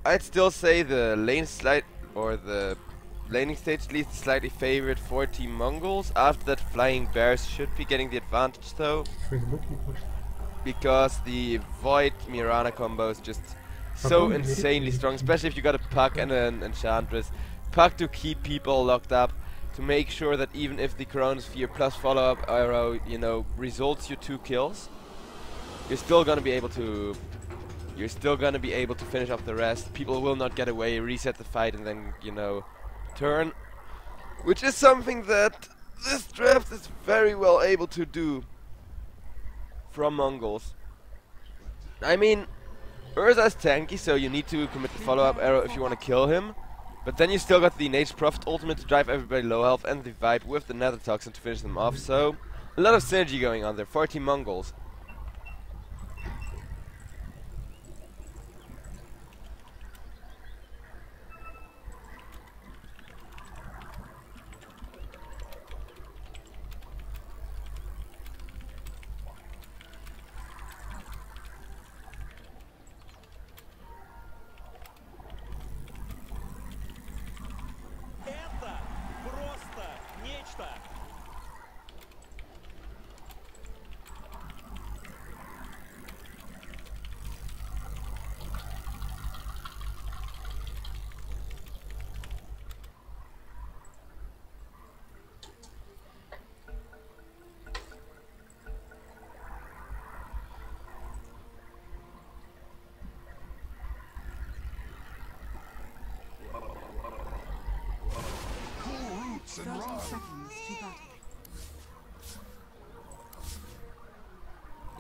I'd still say the lane the laning stage leads slightly favored for Team Mongols. After that, Flying Bears should be getting the advantage though, because the Void Mirana combo is just so insanely strong, especially if you got a Puck and an Enchantress. Puck to keep people locked up, to make sure that even if the Chronosphere plus follow-up arrow, you know, results you 2 kills, you're still gonna be able to finish off the rest. People will not get away, reset the fight, and then, you know, turn. Which is something that this draft is very well able to do from Mongolz. I mean, Urza is tanky, so you need to commit the follow-up arrow if you want to kill him. But then you still got the Nature's Prophet ultimate to drive everybody low health, and the Vibe with the Nether Toxin to finish them off. So, a lot of synergy going on there for Team Mongolz.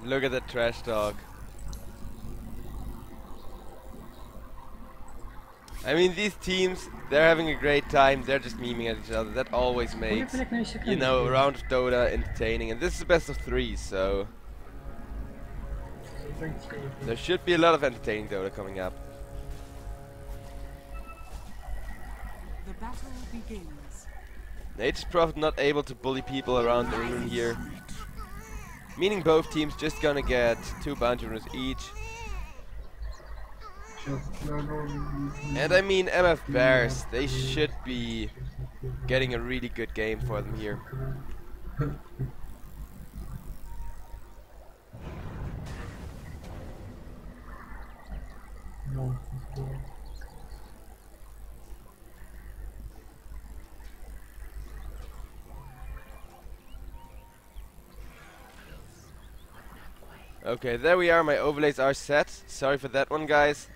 Look at that trash talk. I mean, these teams, they're having a great time, they're just memeing at each other. That always makes, you know, a round of Dota entertaining. And this is a best of 3, so there should be a lot of entertaining Dota coming up. The battle begins. Nature's Prophet not able to bully people around the rune here. Meaning both teams just gonna get 2 bounty runes each. And I mean, MF Bears, they should be getting a really good game for them here. Okay, there we are, my overlays are set. Sorry for that one, guys.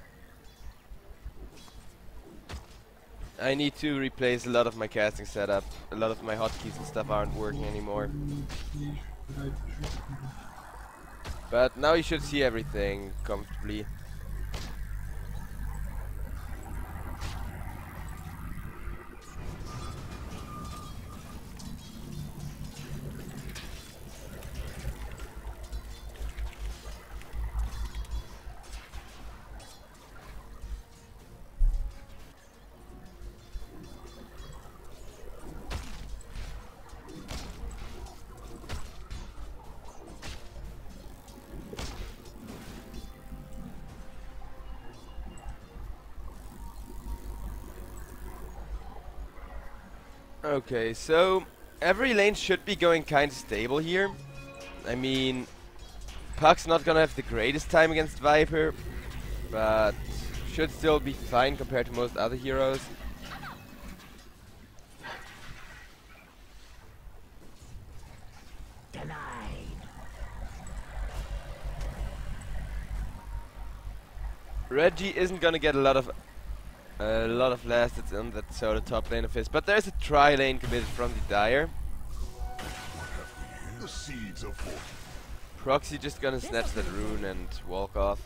I need to replace a lot of my casting setup. A lot of my hotkeys and stuff aren't working anymore. But now you should see everything comfortably. Okay, so every lane should be going kind of stable here. I mean, Puck's not gonna have the greatest time against Viper, but should still be fine compared to most other heroes. Reggie isn't gonna get a lot of last hits on that solo top lane of his, but there's a tri-lane committed from the Dire. The seeds of Proxy just gonna snatch that rune and walk off.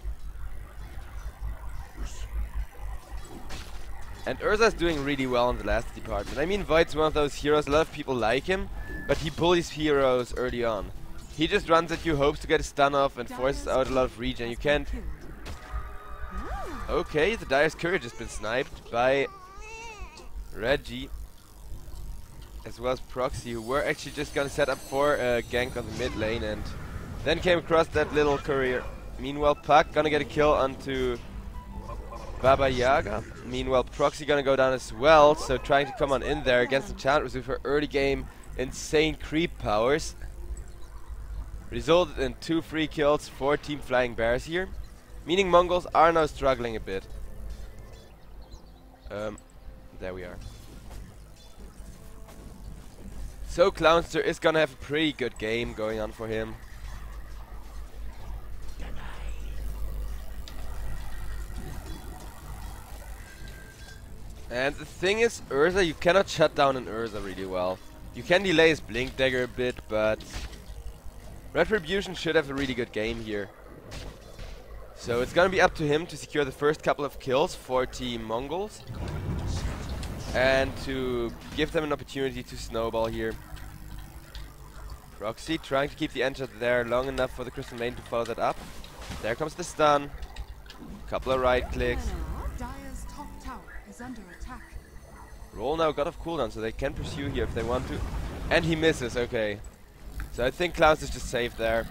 And Urza's doing really well in the last department. I mean, Void's one of those heroes, a lot of people like him, but he bullies heroes early on. He just runs at you, hopes to get a stun off, and forces out a lot of regen. You can't... Okay, the Dire's Courier has been sniped by Reggie, as well as Proxy, who were actually just gonna set up for a gank on the mid lane, and then came across that little Courier. Meanwhile, Puck gonna get a kill onto Baba Yaga. Meanwhile, Proxy gonna go down as well, so trying to come on in there against Enchantress with her early game insane creep powers. Resulted in 2 free kills for Team Flying Bears here, meaning Mongolz are now struggling a bit. There we are. So Clownster is gonna have a pretty good game going on for him. And the thing is, Urza, you cannot shut down an Urza really well. You can delay his Blink Dagger a bit, but Retribution should have a really good game here. So it's gonna be up to him to secure the first couple of kills for Team Mongolz. And to give them an opportunity to snowball here. Proxy trying to keep the Enchant there long enough for the Crystal Maiden to follow that up. There comes the stun. Couple of right clicks. Dire's top tower is under attack. Roll now got off cooldown, so they can pursue here if they want to. And he misses, okay. So I think Klaus is just safe there.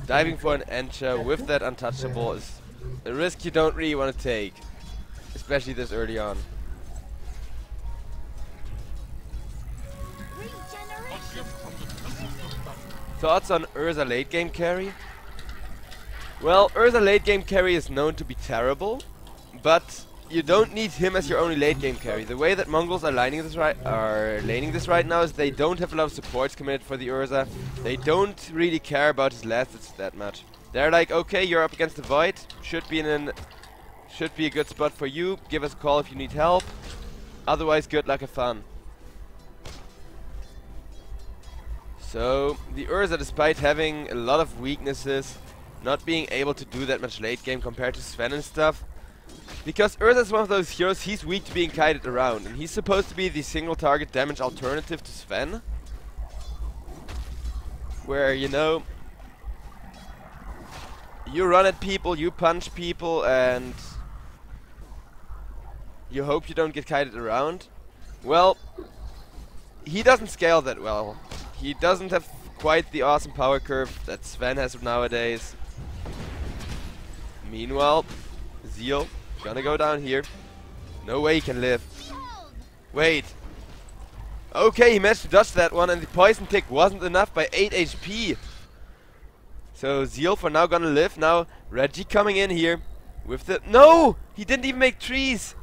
Diving for an Encha with that untouchable is a risk you don't really want to take. Especially this early on. Thoughts on Urza late game carry? Well, Urza late game carry is known to be terrible, but you don't need him as your only late game carry. The way that Mongolz are laning this right now is they don't have a lot of supports committed for the Urza. They don't really care about his last hits that much. They're like, okay, you're up against the Void, should be a good spot for you. Give us a call if you need help. Otherwise, good luck and fun. So the Urza, despite having a lot of weaknesses, not being able to do that much late game compared to Sven and stuff. Because Urza is one of those heroes, he's weak to being kited around, and he's supposed to be the single target damage alternative to Sven. Where, you know, you run at people, you punch people, and you hope you don't get kited around. Well, he doesn't scale that well. He doesn't have quite the awesome power curve that Sven has nowadays. Meanwhile, Zeal gonna go down here. No way he can live. Wait. Okay, he managed to dodge that one, and the poison tick wasn't enough by 8 HP. So Zeal for now gonna live. Now Reggie coming in here with the... No! He didn't even make trees!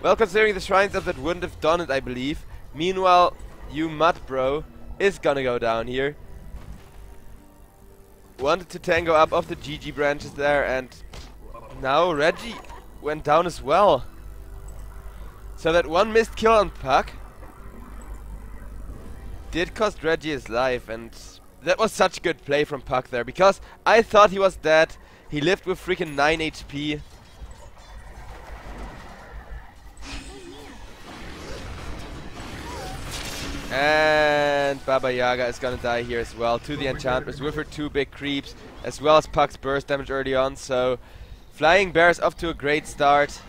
Well, considering the shrines up, that wouldn't have done it, I believe. Meanwhile, you mud bro is gonna go down here. Wanted to tango up off the GG branches there, and now Reggie went down as well. So that one missed kill on Puck did cost Reggie his life, and that was such good play from Puck there, because I thought he was dead. He lived with freaking 9 HP. And Baba Yaga is gonna die here as well to the Enchantress with her 2 big creeps, as well as Puck's burst damage early on. So Flying Bears off to a great start.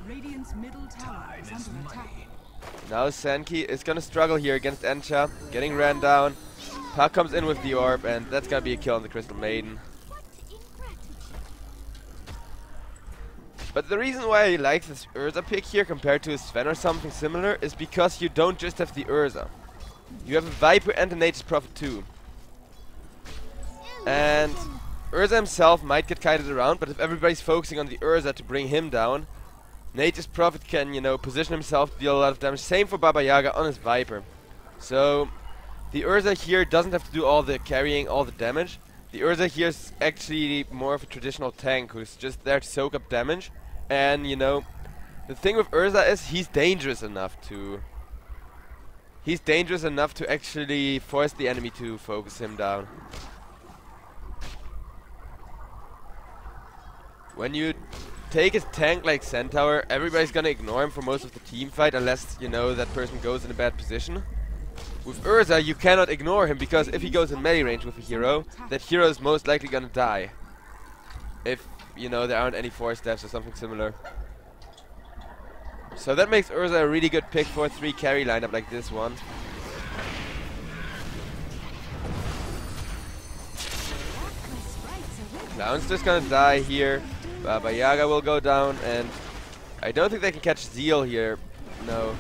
Radiant's middle tower is under attack. Now Senki is gonna struggle here against Encha, getting ran down. Puck comes in with the orb, and that's gonna be a kill on the Crystal Maiden. But the reason why I like this Urza pick here compared to a Sven or something similar is because you don't just have the Urza. You have a Viper and a Nature's Prophet too. And Urza himself might get kited around, but if everybody's focusing on the Urza to bring him down, Nature's Prophet can, you know, position himself to deal a lot of damage. Same for Baba Yaga on his Viper. So the Urza here doesn't have to do all the carrying, all the damage. The Urza here is actually more of a traditional tank who's just there to soak up damage. And, you know, the thing with Urza is he's dangerous enough to actually force the enemy to focus him down. When you take a tank like Centaur, everybody's gonna ignore him for most of the team fight, unless, you know, that person goes in a bad position. With Urza, you cannot ignore him, because if he goes in melee range with a hero, that hero is most likely gonna die. If, you know, there aren't any force deaths or something similar. So that makes Urza a really good pick for a 3 carry lineup like this one. Clown's just gonna die here. Baba Yaga will go down, and I don't think they can catch Zeal here. No.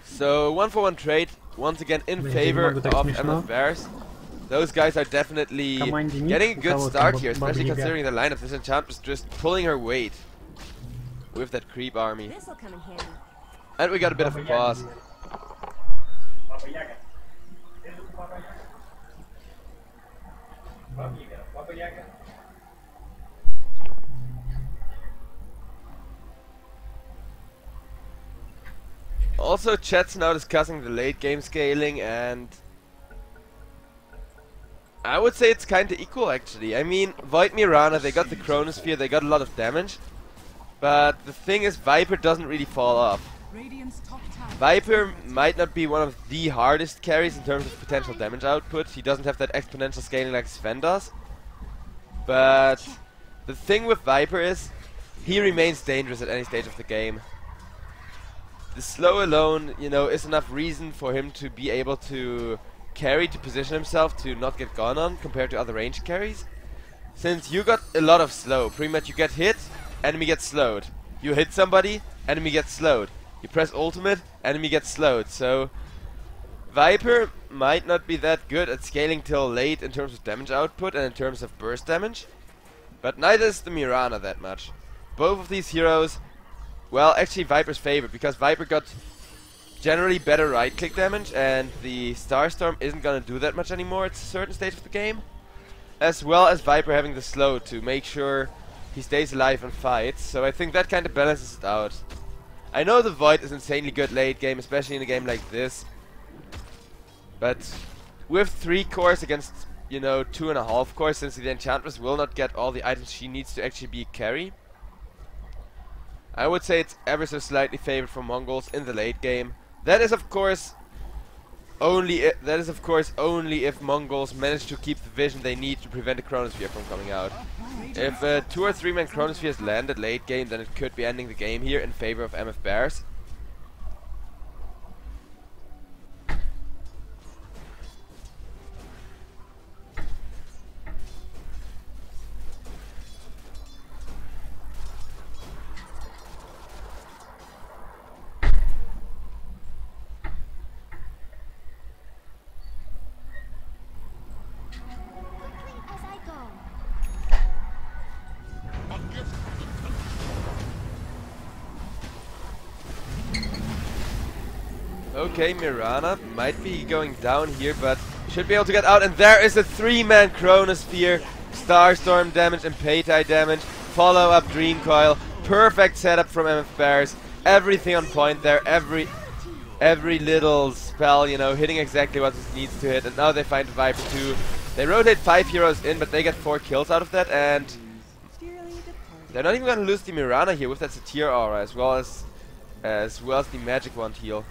So 1-for-1 trade once again in favor of MF Bears. Those guys are definitely getting a good start here, especially considering the lineup. This Enchantress just pulling her weight with that creep army. This'll come in handy. And we got a bit of a pause. Also, chat's now discussing the late game scaling, and I would say it's kinda equal actually. I mean, Void Mirana, they got the Chronosphere, they got a lot of damage, but the thing is, Viper doesn't really fall off. Viper might not be one of the hardest carries in terms of potential damage output. He doesn't have that exponential scaling like Sven does. But the thing with Viper is, he remains dangerous at any stage of the game. The slow alone, you know, is enough reason for him to be able to carry, to position himself to not get gone on compared to other ranged carries. Since you got a lot of slow, pretty much you get hit, enemy gets slowed. You hit somebody, enemy gets slowed. You press ultimate, enemy gets slowed. So Viper might not be that good at scaling till late in terms of damage output and in terms of burst damage, but neither is the Mirana that much. Both of these heroes, well, actually Viper's favorite, because Viper got generally better right click damage, and the Starstorm isn't gonna do that much anymore at a certain stage of the game, as well as Viper having the slow to make sure he stays alive and fights. So I think that kind of balances it out. I know the Void is insanely good late game, especially in a game like this, but with 3 cores against, you know, 2.5 cores, since the Enchantress will not get all the items she needs to actually be a carry, I would say it's ever so slightly favored for Mongolz in the late game. That is of course only if Mongolz manage to keep the vision they need to prevent the Chronosphere from coming out. If a 2 or 3 man Chronospheres landed late game, then it could be ending the game here in favor of MF Bears. Okay, Mirana might be going down here, but should be able to get out. And there is a 3-man Chronosphere, Starstorm damage and Paytai damage, follow up Dream Coil, perfect setup from MF Bears, everything on point there, every little spell, you know, hitting exactly what it needs to hit. And now they find Viper 2. They rotate 5 heroes in, but they get 4 kills out of that, and they're not even gonna lose the Mirana here with that Satyr aura, as well as the Magic Wand heal.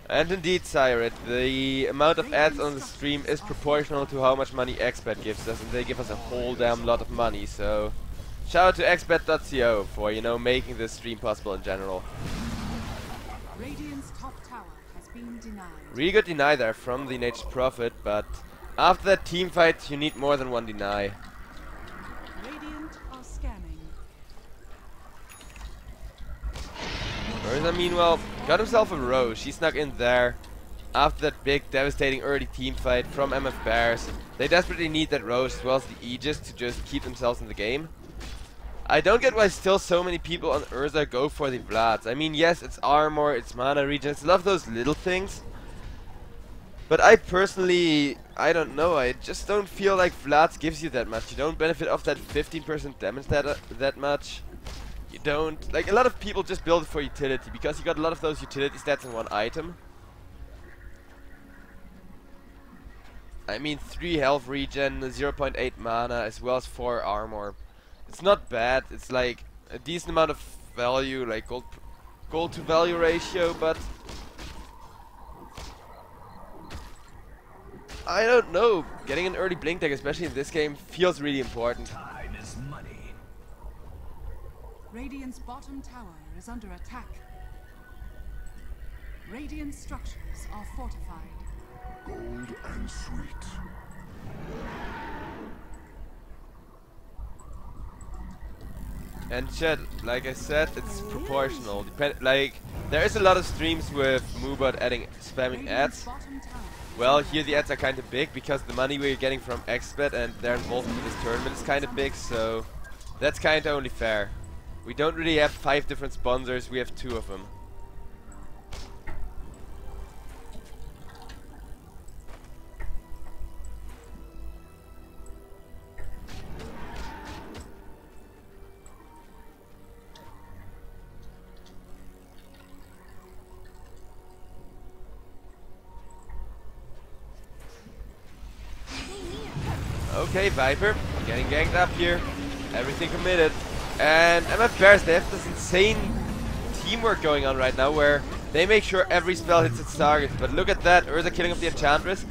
And indeed, Syred, the amount of ads on the stream is proportional to how much money XBet gives us, and they give us a whole damn lot of money, so shout out to xbet.co for, you know, making this stream possible in general. Radiant's top tower has been denied. Really good deny there from the Nature's Prophet, but after that team fight you need more than one deny. Radiant are scanning. Urza, meanwhile, got himself a Rose. She snuck in there after that big, devastating early team fight from MF Bears. They desperately need that Rose as well as the Aegis to just keep themselves in the game. I don't get why still so many people on Urza go for the Vlads. I mean, yes, it's armor, it's mana regen, it's a lot of those little things. But I personally, I don't know, I just don't feel like Vlads gives you that much. You don't benefit off that 15% damage that much. You don't, like, a lot of people just build it for utility, because you got a lot of those utility stats in one item. I mean, 3 health regen, 0.8 mana, as well as 4 armor. It's not bad, it's like a decent amount of value, like gold to value ratio, but I don't know, getting an early blink deck, especially in this game, feels really important. Time is money. Radiant's bottom tower is under attack. Radiant structures are fortified. Gold and sweet. And chat, like I said, it's proportional. Like, there is a lot of streams with Moobot adding spamming ads. Bottom tower. Well, here the ads are kind of big because the money we're getting from XBet and their involvement in this tournament is kind of big, so that's kind of only fair. We don't really have 5 different sponsors, we have 2 of them. Okay, Viper, getting ganked up here. Everything committed. And MF Bears, they have this insane teamwork going on right now where they make sure every spell hits its target. But look at that, Urza killing off the Enchantress.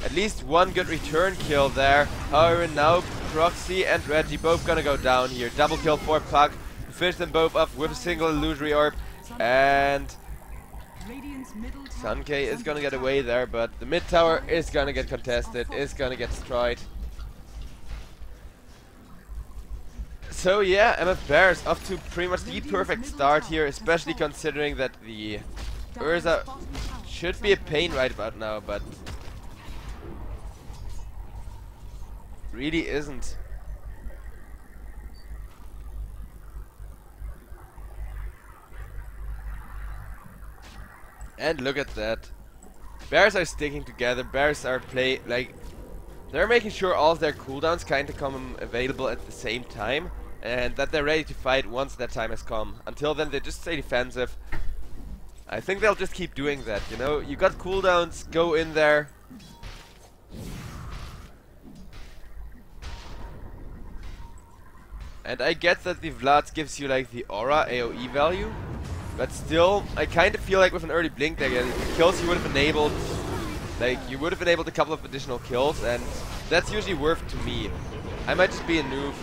At least one good return kill there. However, now Proxy and Reggie both gonna go down here. Double kill for Puck. Finish them both up with a single illusory orb. And Radiant's middle tower Sunkay is gonna get away there, but the mid tower is gonna get contested, is gonna get destroyed. So yeah, MF Bears off to pretty much the perfect start here, especially considering that the Urza should be a pain right about now, but really isn't. And look at that. Bears are sticking together, Bears are they're making sure all of their cooldowns kind of come available at the same time, and that they're ready to fight once that time has come. Until then, they just stay defensive. I think they'll just keep doing that, you know? You got cooldowns, go in there. And I get that the Vlad gives you like the aura AoE value, but still, I kind of feel like with an early blink there, the kills you would have enabled, you would have enabled a couple of additional kills, and that's usually worth to me. I might just be a noob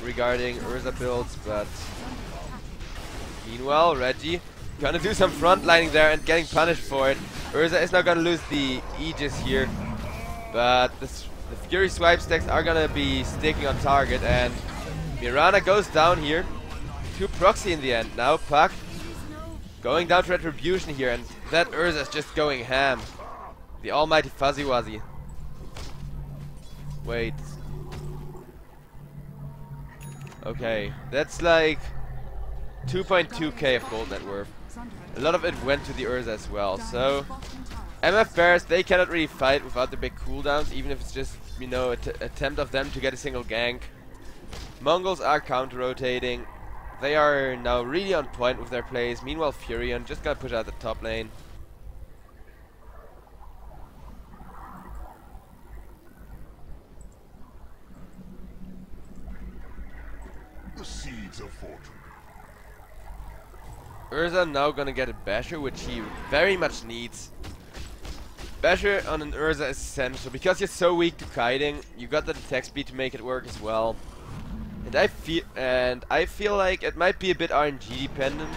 regarding Urza builds, but meanwhile, Reggie gonna do some frontlining there and getting punished for it. Urza is now gonna lose the Aegis here, but the Fury swipe stacks are gonna be sticking on target, and Mirana goes down here to Proxy in the end. Now Puck going down to Retribution here, and that Urza is just going ham. The almighty Fuzzy Wuzzy. Wait. Okay, that's like 2.2k of gold net worth. A lot of it went to the Urza as well, so MF Bears, they cannot really fight without the big cooldowns, even if it's just, you know, an attempt of them to get a single gank. Mongolz are counter-rotating. They are now really on point with their plays. Meanwhile, Furion just got pushed out the top lane. The seeds of fortune. Urza now gonna get a Basher, which he very much needs. Basher on an Urza is essential because you're so weak to kiting. You got the attack speed to make it work as well. And I feel like it might be a bit RNG dependent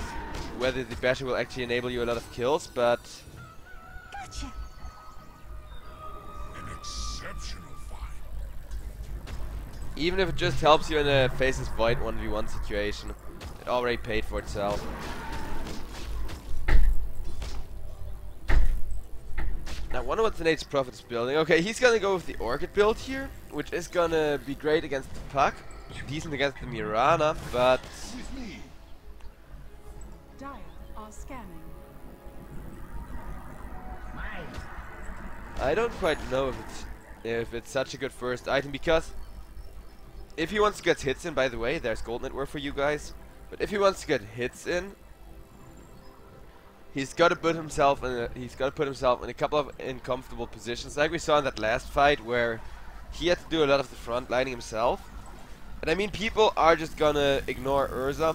whether the Basher will actually enable you a lot of kills, but An exceptional fight. even if it just helps you in a Faceless Void 1v1 situation, it already paid for itself. Now, I wonder what the Nate's Prophet is building. Okay, he's gonna go with the Orchid build here, which is gonna be great against the Puck, decent against the Mirana, but With me. Dire are scanning. I don't quite know if it's such a good first item, because if he wants to get hits in, by the way, there's gold network for you guys, but if he wants to get hits in, he's got to put himself in a couple of uncomfortable positions, like we saw in that last fight where he had to do a lot of the front lining himself. And I mean, people are just gonna ignore Urza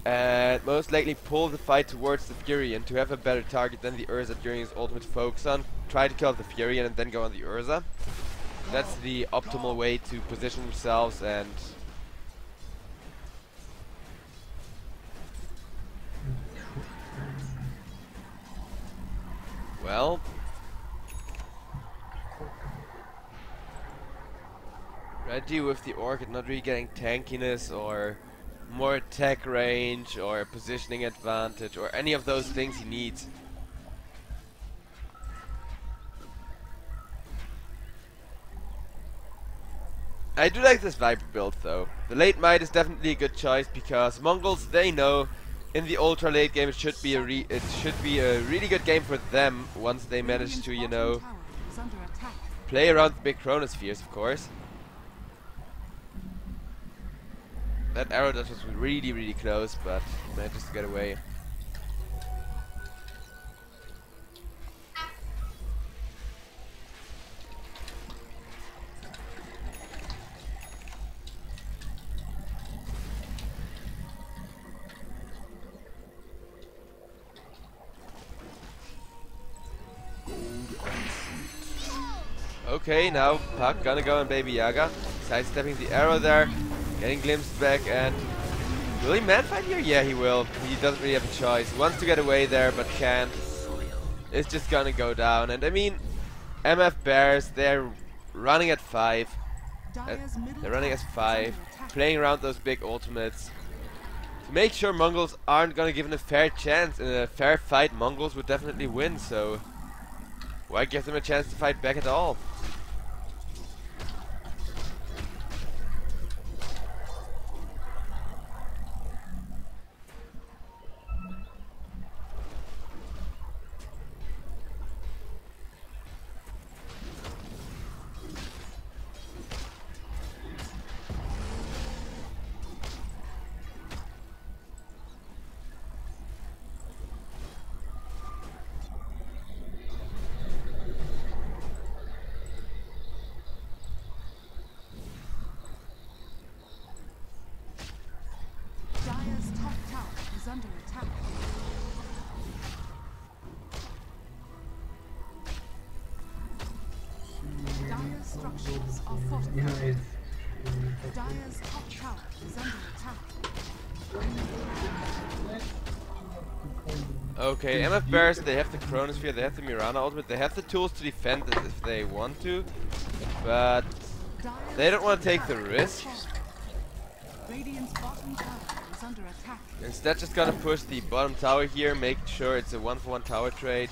and most likely pull the fight towards the Furion to have a better target than the Urza during his ultimate focus on. Try to kill the Furion and then go on the Urza. That's the optimal way to position themselves, and Well, Reggie with the Orchid not really getting tankiness or more attack range or positioning advantage or any of those things he needs. I do like this Viper build though. The late might is definitely a good choice because Mongols, they know in the ultra late game it should be a really good game for them once they manage to, you know, play around the big chronospheres, of course. That arrow dodge was really close, but manages to get away. Okay, now Puck gonna go on Baby Yaga, sidestepping the arrow there, getting glimpsed back, and will he manfight here? Yeah, he will. He doesn't really have a choice. He wants to get away there, but can't. It's just gonna go down. And I mean, MF Bears, they're running at 5. They're running as 5, playing around those big ultimates. To make sure Mongols aren't gonna give him a fair chance. In a fair fight, Mongols would definitely win, so why give them a chance to fight back at all? Under attack. Dire's structures are fortified. Dire's top tower is under attack. Okay, MF Bears, they have the Chronosphere, they have the Mirana ultimate, they have the tools to defend this if they want to, but they don't want to take the risk. Radiant's bottom tower is under attack. Instead, just gonna push the bottom tower here, make sure it's a 1-for-1 tower trade.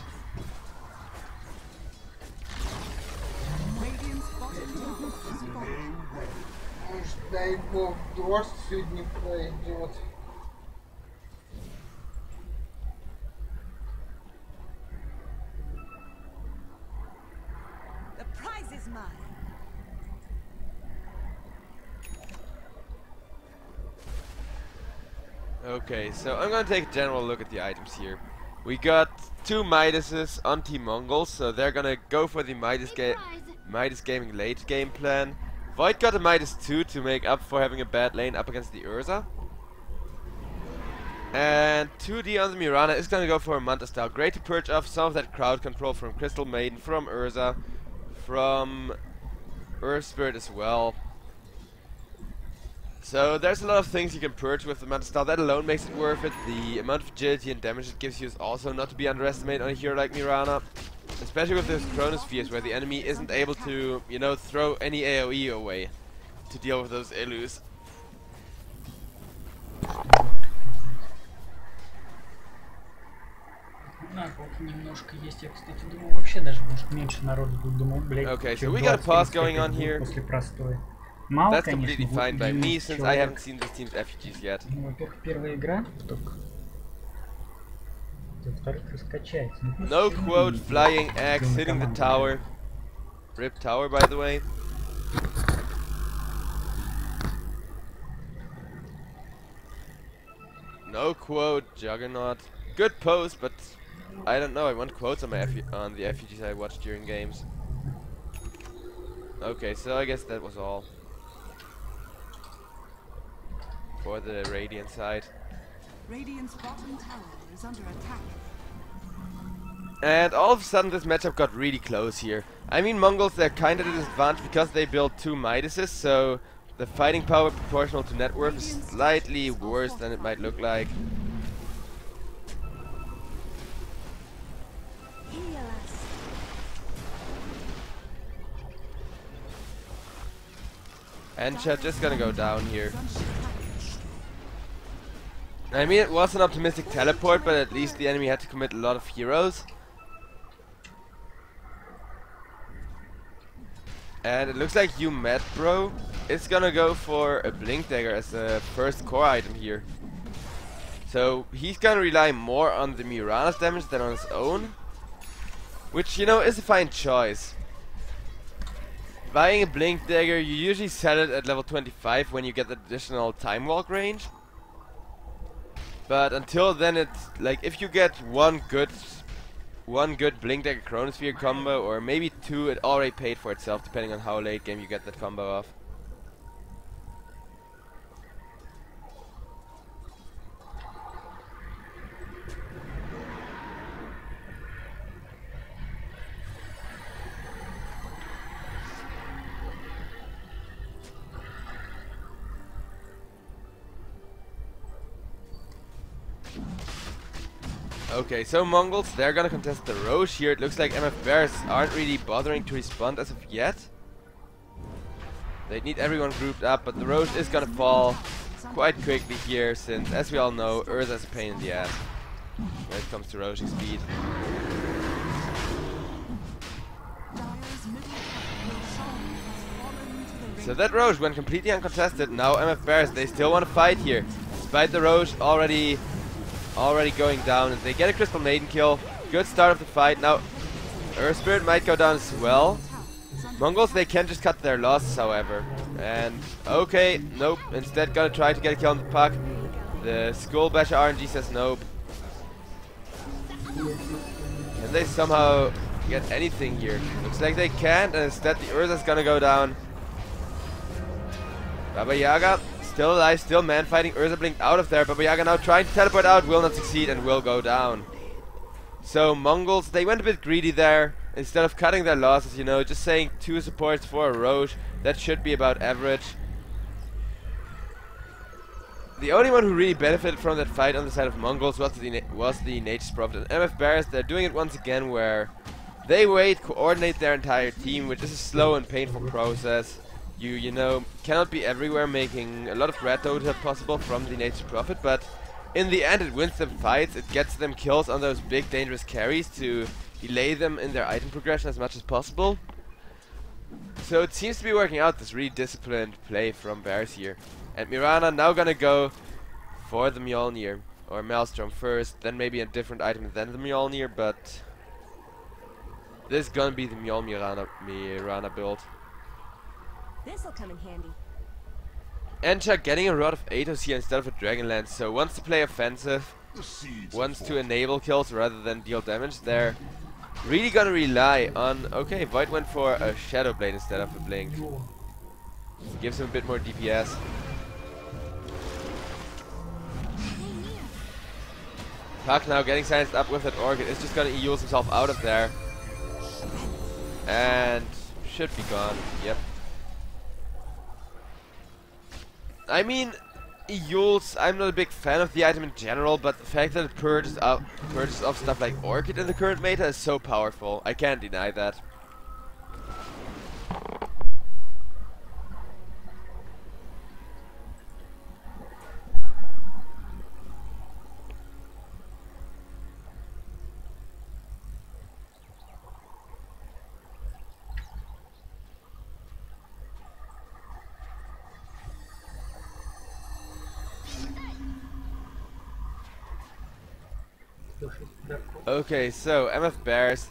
Radiant's bottom tower is falling. Дай бог, дождь сегодня пойдет. The prize is mine. Okay, so I'm gonna take a general look at the items here. We got 2 Midases on Team Mongolz, so they're gonna go for the Midas Gaming late game plan. Void got a Midas 2 to make up for having a bad lane up against the Urza. And 2D on the Mirana is gonna go for a Manta style. Great to purge off some of that crowd control from Crystal Maiden, from Urza, from Earth Spirit as well. So there's a lot of things you can purge with the Manta style. That alone makes it worth it. The amount of agility and damage it gives you is also not to be underestimated on a hero like Mirana. Especially with those Chronospheres where the enemy isn't able to, you know, throw any AoE away to deal with those illus. Немножко есть. Я, кстати, думал, вообще даже может меньше народу будет. Думал, блядь. Okay, so we got a pause going on here. После простой. Мало, That's конечно, completely fine by me, since I человек. haven't seen this team's effigies yet. Ну, во-первых, первая игра, только. Во-вторых, раскачается. No quote, flying axe, hitting the tower. Rip tower, by the way. No quote, Juggernaut. Good pose, but I don't know. I want quotes on my on the effigies I watched during games. Okay, so I guess that was all for the Radiant side. Radiant's bottom tower is under attack. And all of a sudden this matchup got really close here. I mean, Mongols, they're kind of at a disadvantage because they built 2 Midases, so the fighting power proportional to net worth is slightly worse than it might look like. Heal us. Encha just gonna go down here. I mean, it was an optimistic teleport, but at least the enemy had to commit a lot of heroes. And it looks like you met, bro. It's gonna go for a Blink Dagger as a first core item here. So he's gonna rely more on the Mirana's damage than on his own, which, you know, is a fine choice. Buying a Blink Dagger, you usually sell it at level 25 when you get additional Time Walk range. But until then, it's like if you get one good Blink Dagger Chronosphere combo, or maybe two, it already paid for itself depending on how late game you get that combo off. Okay, so Mongolz, they're gonna contest the Roche here. It looks like MF Bears aren't really bothering to respond as of yet. They need everyone grouped up, but the Roche is gonna fall quite quickly here, since, as we all know, Urza is a pain in the ass when it comes to Roche speed. So that Roche went completely uncontested. Now MF Bears, they still want to fight here, despite the Roche already going down, and they get a Crystal Maiden kill. Good start of the fight. Now Earth Spirit might go down as well. Mongolz, they can just cut their losses, however. And okay, nope. Instead gonna try to get a kill on the puck. The Skull Basher RNG says nope. Can they somehow get anything here? Looks like they can't, and instead the Urza's gonna go down. Baba Yaga still alive, still man fighting. Urza blinked out of there. Baba Yaga now trying to teleport out, will not succeed and will go down. So Mongolz, they went a bit greedy there. Instead of cutting their losses, you know, just saying 2 supports for a Roche, that should be about average. The only one who really benefited from that fight on the side of Mongolz was the Nature's Prophet. And MF Bears, they're doing it once again, where they coordinate their entire team, which is a slow and painful process. You know, cannot be everywhere making a lot of red dota possible from the Nature's Prophet, but in the end it wins them fights, it gets them kills on those big dangerous carries to delay them in their item progression as much as possible. So it seems to be working out, this really disciplined play from Bears here. And Mirana now gonna go for the Mjolnir, or Maelstrom first, then maybe a different item than the Mjolnir, but this is gonna be the Mirana build. This'll come in handy. Encha getting a Rod of Atos here instead of a Dragonlance, so wants to play offensive, wants to enable kills rather than deal damage. They're really gonna rely on... Okay, Void went for a Shadow Blade instead of a Blink. Gives him a bit more DPS. Puck now getting silenced up with that Orchid is just gonna use himself out of there. And should be gone, yep. I mean, Yules, I'm not a big fan of the item in general, but the fact that it purges off stuff like Orchid in the current meta is so powerful. I can't deny that. Okay, so MF Bears,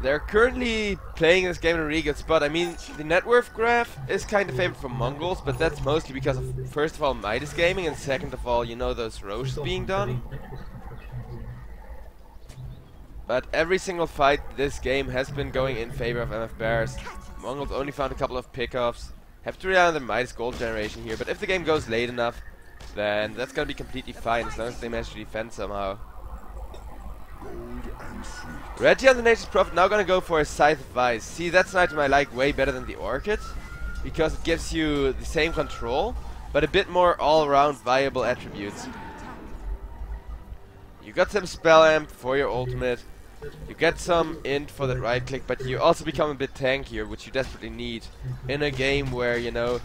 they're currently playing this game in a really good spot. I mean, the net worth graph is kind of favored for Mongolz, but that's mostly because of, first of all, Midas Gaming, and second of all, you know, those Roches being done. But every single fight this game has been going in favor of MF Bears. Mongolz only found a couple of pickoffs. Have to rely on the Midas gold generation here, but if the game goes late enough, then that's gonna be completely fine as long as they manage to defend somehow. Reggie on the Nature's Prophet now gonna go for a Scythe of Ice. See, that's an item I like way better than the Orchid, because it gives you the same control, but a bit more all-around viable attributes. You got some Spell Amp for your ultimate. You get some int for that right click, but you also become a bit tankier, which you desperately need in a game where, you know,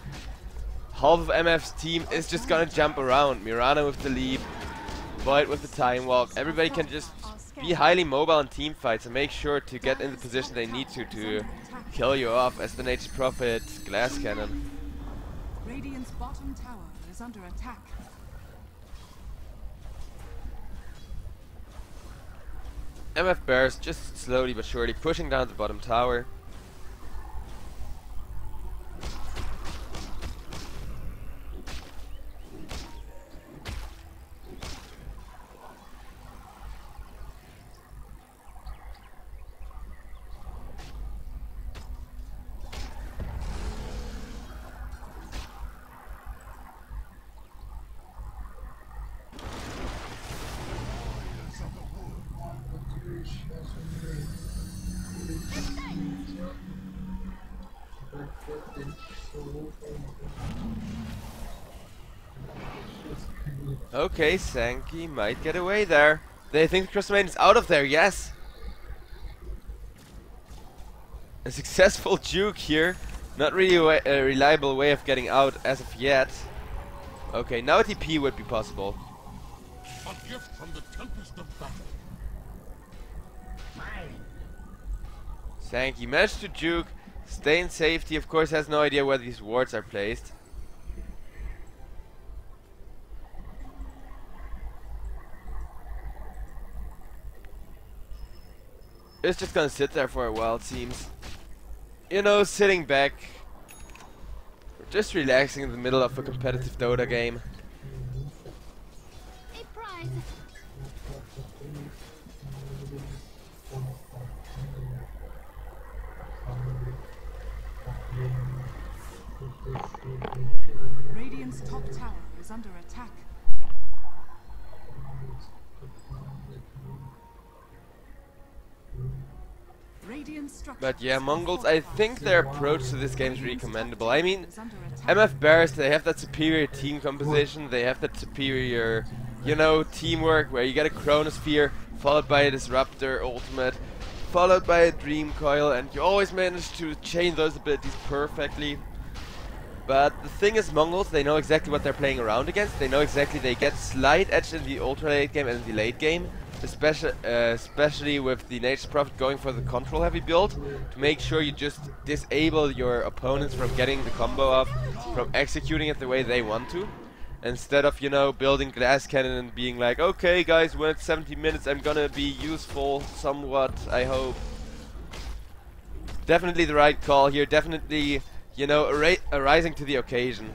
half of MF's team is just gonna jump around. Mirana with the leap, Void with the time walk. Everybody can just be highly mobile in team fights and make sure to get in the position they need to kill you off as the Nature's Prophet glass cannon. Radiant's bottom tower is under attack. MF Bears just slowly but surely pushing down the bottom tower. Okay, Sankey might get away there. They think the Crystal Maiden is out of there, yes! A successful juke here. Not really a reliable way of getting out as of yet. Okay, now a TP would be possible. A gift from the tempest of battle. Sankey managed to juke, stay in safety, of course has no idea where these wards are placed. It's just gonna sit there for a while, it seems. You know, sitting back. Just relaxing in the middle of a competitive Dota game. A prize. Radiant's top tower is under attack. But yeah, Mongolz, I think their approach to this game is really commendable. I mean, MF Bears, they have that superior team composition, they have that superior, you know, teamwork where you get a Chronosphere, followed by a Disruptor ultimate, followed by a Dream Coil, and you always manage to chain those abilities perfectly. But the thing is, Mongolz, they know exactly what they're playing around against, they know exactly they get slight edge in the ultra late game and in the late game. Especially with the Nature's Prophet going for the control heavy build, to make sure you just disable your opponents from getting the combo off, from executing it the way they want to, instead of, you know, building glass cannon and being like, okay guys, when it's 70 minutes I'm gonna be useful somewhat, I hope. Definitely the right call here, definitely, you know, rising to the occasion.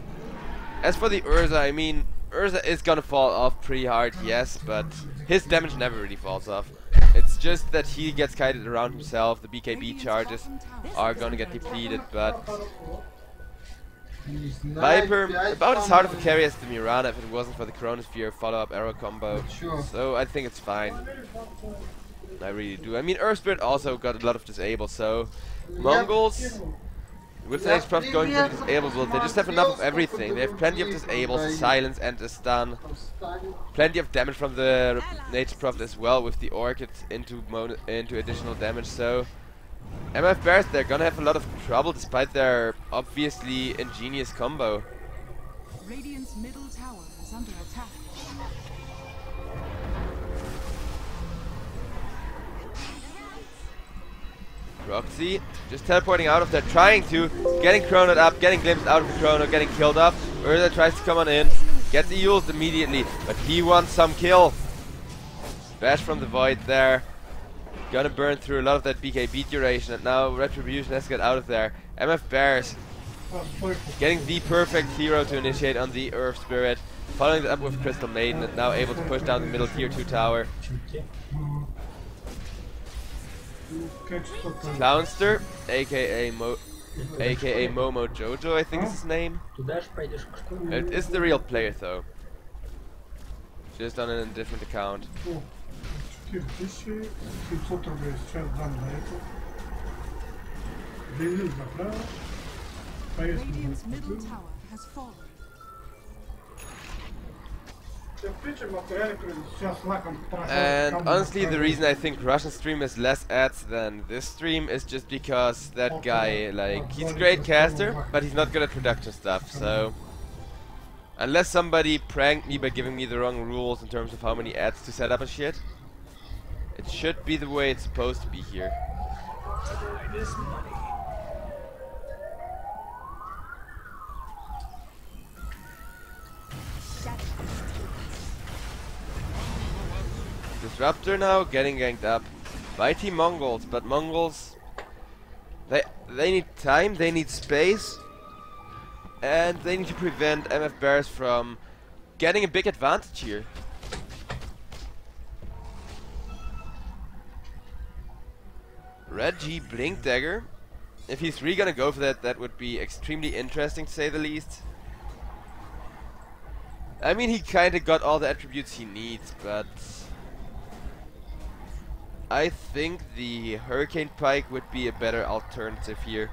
As for the Urza, I mean, Urza is gonna fall off pretty hard, yes, but his damage never really falls off. It's just that he gets kited around himself, the BKB charges are gonna get depleted, but Viper, about as hard of a carry as the Mirana if it wasn't for the Chronosphere follow-up arrow combo, so I think it's fine. I really do. I mean, Earth Spirit also got a lot of disable, so Mongolz, with the Nature's Prophet going for the disable build, they just have enough of everything. They have plenty of disables, silence and a stun. Plenty of damage from the Nature's Prophet as well with the Orchid into additional damage, so MF Bears, they're gonna have a lot of trouble despite their obviously ingenious combo. Radiant's middle tower is under attack. Roxy just teleporting out of there, trying to, getting chronoed up, getting glimpsed out of the chrono, getting killed off. Urza tries to come on in, gets used immediately, but he wants some kill. Bash from the Void there. Gonna burn through a lot of that BKB duration, and now Retribution has to get out of there. MF Bears getting the perfect hero to initiate on the Earth Spirit, following it up with Crystal Maiden, and now able to push down the middle tier 2 tower. Clownster, aka Momo Jojo, I think is his name. It is the real player though. Just on a different account. Radiant's middle tower has fallen. And honestly, the reason I think Russian stream has less ads than this stream is just because that guy, like, he's a great caster, but he's not good at production stuff, so... Unless somebody pranked me by giving me the wrong rules in terms of how many ads to set up and shit, it should be the way it's supposed to be here. Disruptor now getting ganked up by Team Mongolz, but Mongolz, they need time, they need space, and they need to prevent MF Bears from getting a big advantage here. Red G Blink Dagger. If he's really gonna go for that, that would be extremely interesting to say the least. I mean, he kinda got all the attributes he needs, but I think the Hurricane Pike would be a better alternative here.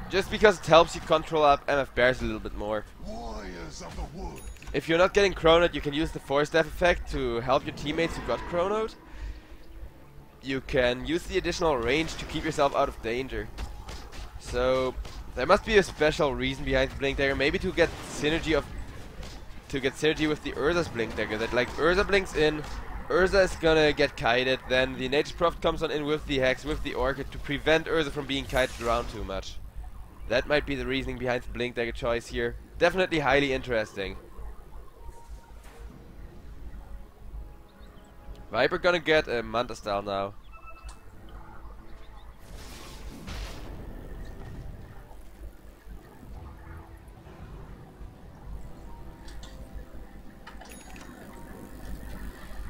Just because it helps you control up MF Bears a little bit more. Warriors of the wood. If you're not getting chronoed, you can use the Force Staff effect to help your teammates who got chronoed. You can use the additional range to keep yourself out of danger. So there must be a special reason behind the Blink Dagger, maybe to get synergy with the Urza's Blink Dagger. That like Urza blinks in, Urza is gonna get kited, then the Nature's Prophet comes on in with the Hex, with the Orchid to prevent Urza from being kited around too much. That might be the reasoning behind the Blink Dagger choice here. Definitely highly interesting. Viper gonna get a Manta style now.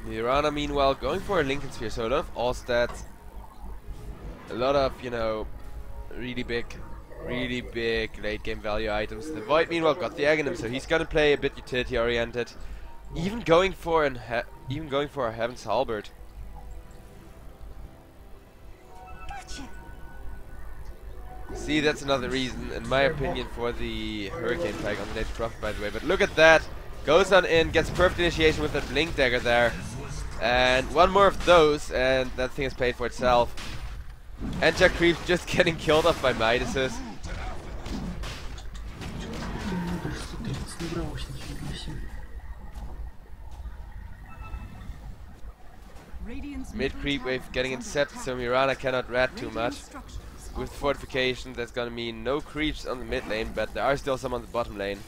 Mirana meanwhile going for a Lincoln Sphere, so a lot of all stats. A lot of, you know, really big late game value items. The Void meanwhile got the Aghanim, so he's gonna play a bit utility oriented. Even going for a Heaven's Halberd. See, that's another reason, in my opinion, for the Hurricane Pike on the Nature's Prophet, by the way. But look at that! Goes on in, gets perfect initiation with that Blink Dagger there. And one more of those, and that thing is paid for itself. And Jack Creeps just getting killed off by Midases. Mid creep wave getting intercepted, so Mirana cannot rat too much. With fortification, that's gonna mean no creeps on the mid lane, but there are still some on the bottom lane.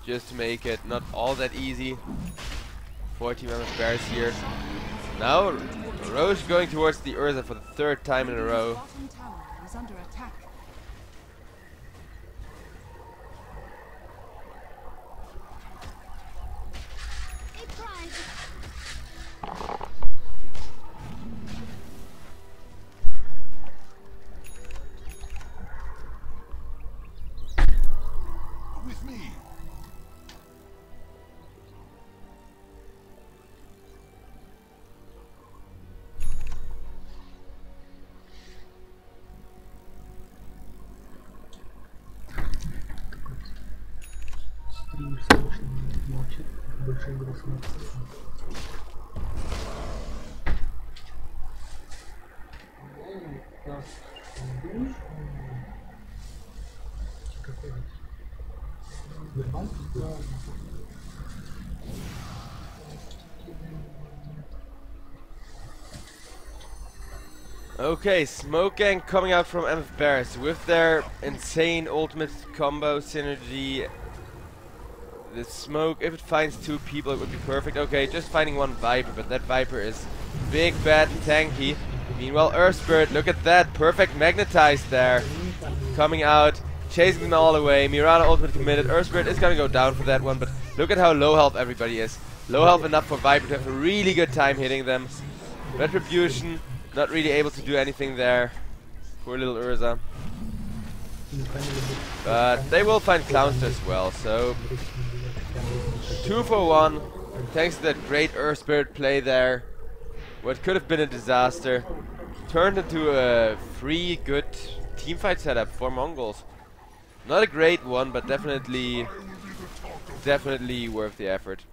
Just to make it not all that easy for Team MF Bears here. Now, Roche going towards the Urza for the third time in a row. With me. Стример слышно молчит, большим голосом. Okay, Smoke Gang coming out from MF Bears with their insane ultimate combo synergy. The smoke, if it finds two people, it would be perfect. Okay, just finding one Viper, but that Viper is big, bad, and tanky. Meanwhile, Earth Spirit, look at that, perfect magnetized there. Coming out, chasing them all away. Mirana ultimate committed. Earth Spirit is gonna go down for that one, but look at how low health everybody is. Low health enough for Viper to have a really good time hitting them. Retribution, not really able to do anything there. Poor little Urza. But they will find Clownster as well, so 2 for 1. Thanks to that great Earth Spirit play there. What could have been a disaster turned into a free, good teamfight setup for Mongolz. Not a great one, but definitely worth the effort.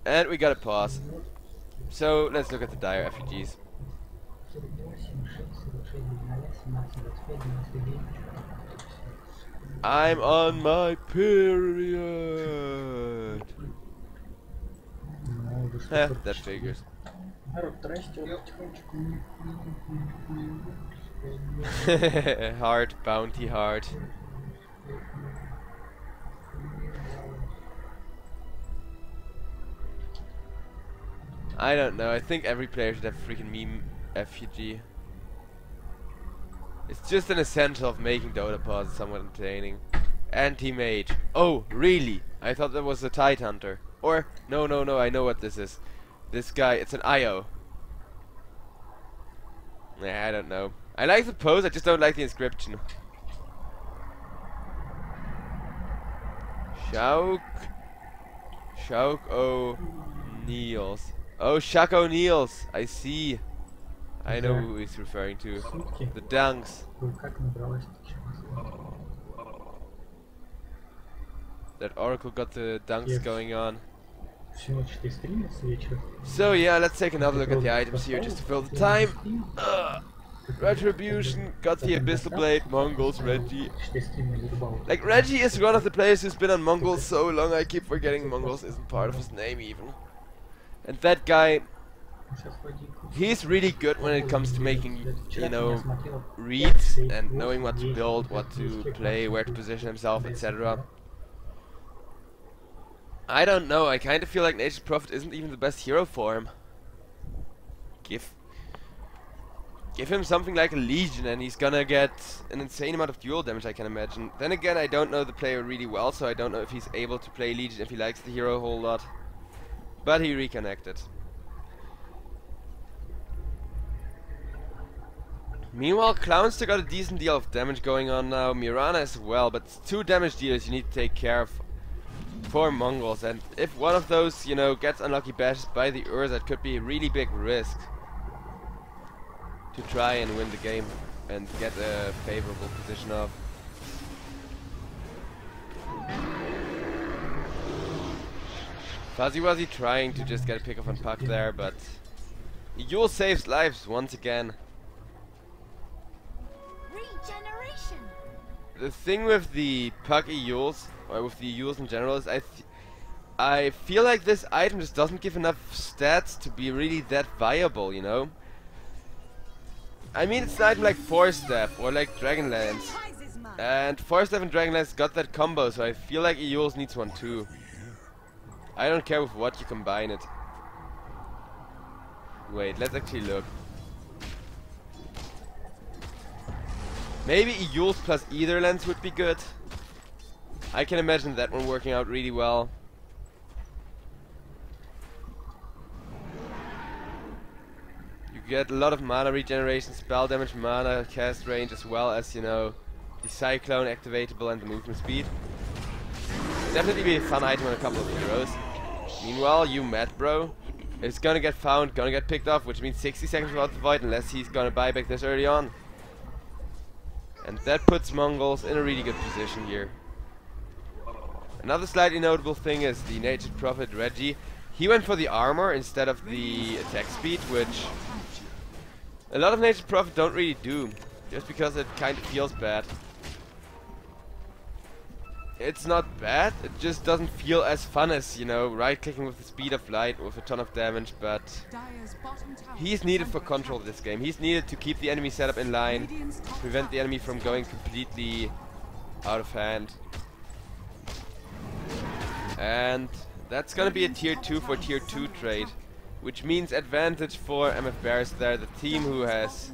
And we got a pause. So let's look at the dire refugees. I'm on my period. That figures. Народ растет потихонечку. Heart, bounty heart. I don't know, I think every player should have a freaking meme effigy. It's just an essential of making Dota pauses somewhat entertaining. Anti-mage. Oh, really? I thought that was a Tide Hunter. Or, no, I know what this is. This guy, it's an IO. Nah, I don't know. I like the pose, I just don't like the inscription. Shauk O'Neills. Oh, Shaq O'Neills. I see. I know who he's referring to. The dunks. That Oracle got the dunks going on. So yeah, let's take another look at the items here just to fill the time. Retribution, got the Abyssal Blade, Mongolz, Reggie. Like, Reggie is one of the players who's been on Mongolz so long, I keep forgetting Mongolz isn't part of his name even. And that guy, he's really good when it comes to making, you know, reads and knowing what to build, what to play, where to position himself, etc. I don't know, I kind of feel like Nature's Prophet isn't even the best hero for him. Give him something like a Legion and he's gonna get an insane amount of dual damage, I can imagine. Then again, I don't know the player really well, so I don't know if he's able to play Legion if he likes the hero a whole lot. But he reconnected. Meanwhile, Clown still got a decent deal of damage going on now. Mirana as well, but it's 2 damage dealers you need to take care of for Mongolz. And if one of those, you know, gets unlucky bashes by the Urza, it could be a really big risk to try and win the game and get a favorable position off. Fuzzy Wuzzy trying to just get a pick off on Puck there, but Yule saves lives once again. Regeneration. The thing with the Pucky Yules, or with the Yules in general, is I feel like this item just doesn't give enough stats to be really that viable, you know? I mean, it's an item like Force Staff or like Dragonlance, and Force Staff and Dragonlance got that combo, so I feel like Yules needs one too. I don't care with what you combine it. Wait, let's actually look. Maybe Yules plus either lens would be good. I can imagine that one working out really well. You get a lot of mana regeneration, spell damage, mana, cast range, as well as, you know, the Cyclone activatable and the movement speed. Definitely be a fun item on a couple of heroes. Meanwhile, you mad bro is gonna get found, gonna get picked off, which means 60 seconds without the void unless he's gonna buy back this early on. And that puts Mongolz in a really good position here. Another slightly notable thing is the Natured Prophet Reggie. He went for the armor instead of the attack speed, which a lot of Natured Prophet don't really do, just because it kind of feels bad. It's not bad, it just doesn't feel as fun as, you know, right-clicking with the speed of light with a ton of damage, but he's needed for control of this game. He's needed to keep the enemy setup in line, prevent the enemy from going completely out of hand. And that's gonna be a tier 2 for tier 2 trade, which means advantage for MF Bears there. The team who has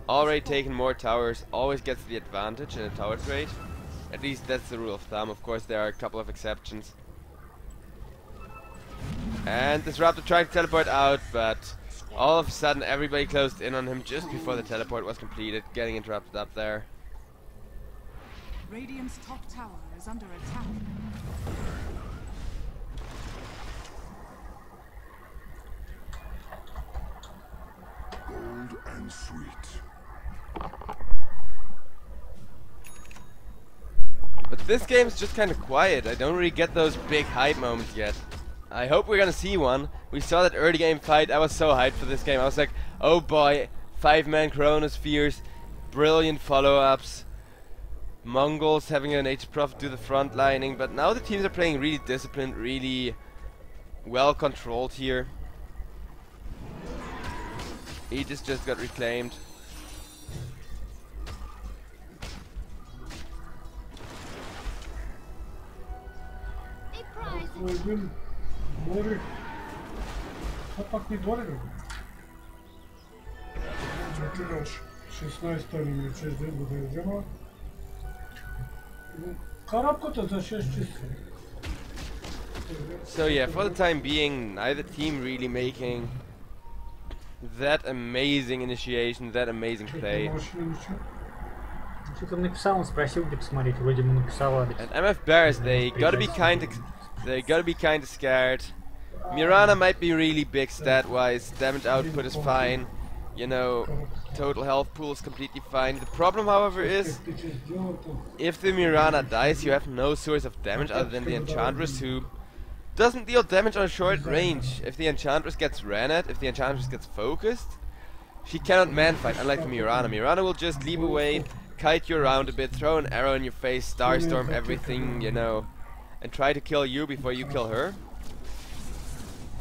already taken more towers always gets the advantage in a tower trade. At least that's the rule of thumb. Of course, there are a couple of exceptions. And Disruptor tried to teleport out, but all of a sudden everybody closed in on him just before the teleport was completed, getting interrupted up there. Radiant's top tower is under attack. Gold and sweet. But this game's just kind of quiet. I don't really get those big hype moments yet. I hope we're gonna see one. We saw that early game fight. I was so hyped for this game. I was like, oh boy, 5-man Chronospheres, brilliant follow-ups. Mongolz having an H-Prof do the front lining, but now the teams are playing really disciplined, really well controlled here. Aegis just got reclaimed. A prize. So yeah, for the time being, neither team really making that amazing initiation, that amazing play. Что-то написал, он спросил, где посмотреть, вроде ему написал адрес. And MF Bears, they gotta be kinda scared. Mirana might be really big stat-wise, damage output is fine, you know, total health pool is completely fine. The problem, however, is if the Mirana dies, you have no source of damage other than the Enchantress, who doesn't deal damage on a short range. If the Enchantress gets ran at, if the Enchantress gets focused, she cannot man-fight, unlike the Mirana. Mirana will just leap away, kite you around a bit, throw an arrow in your face, starstorm everything, you know, and try to kill you before you kill her.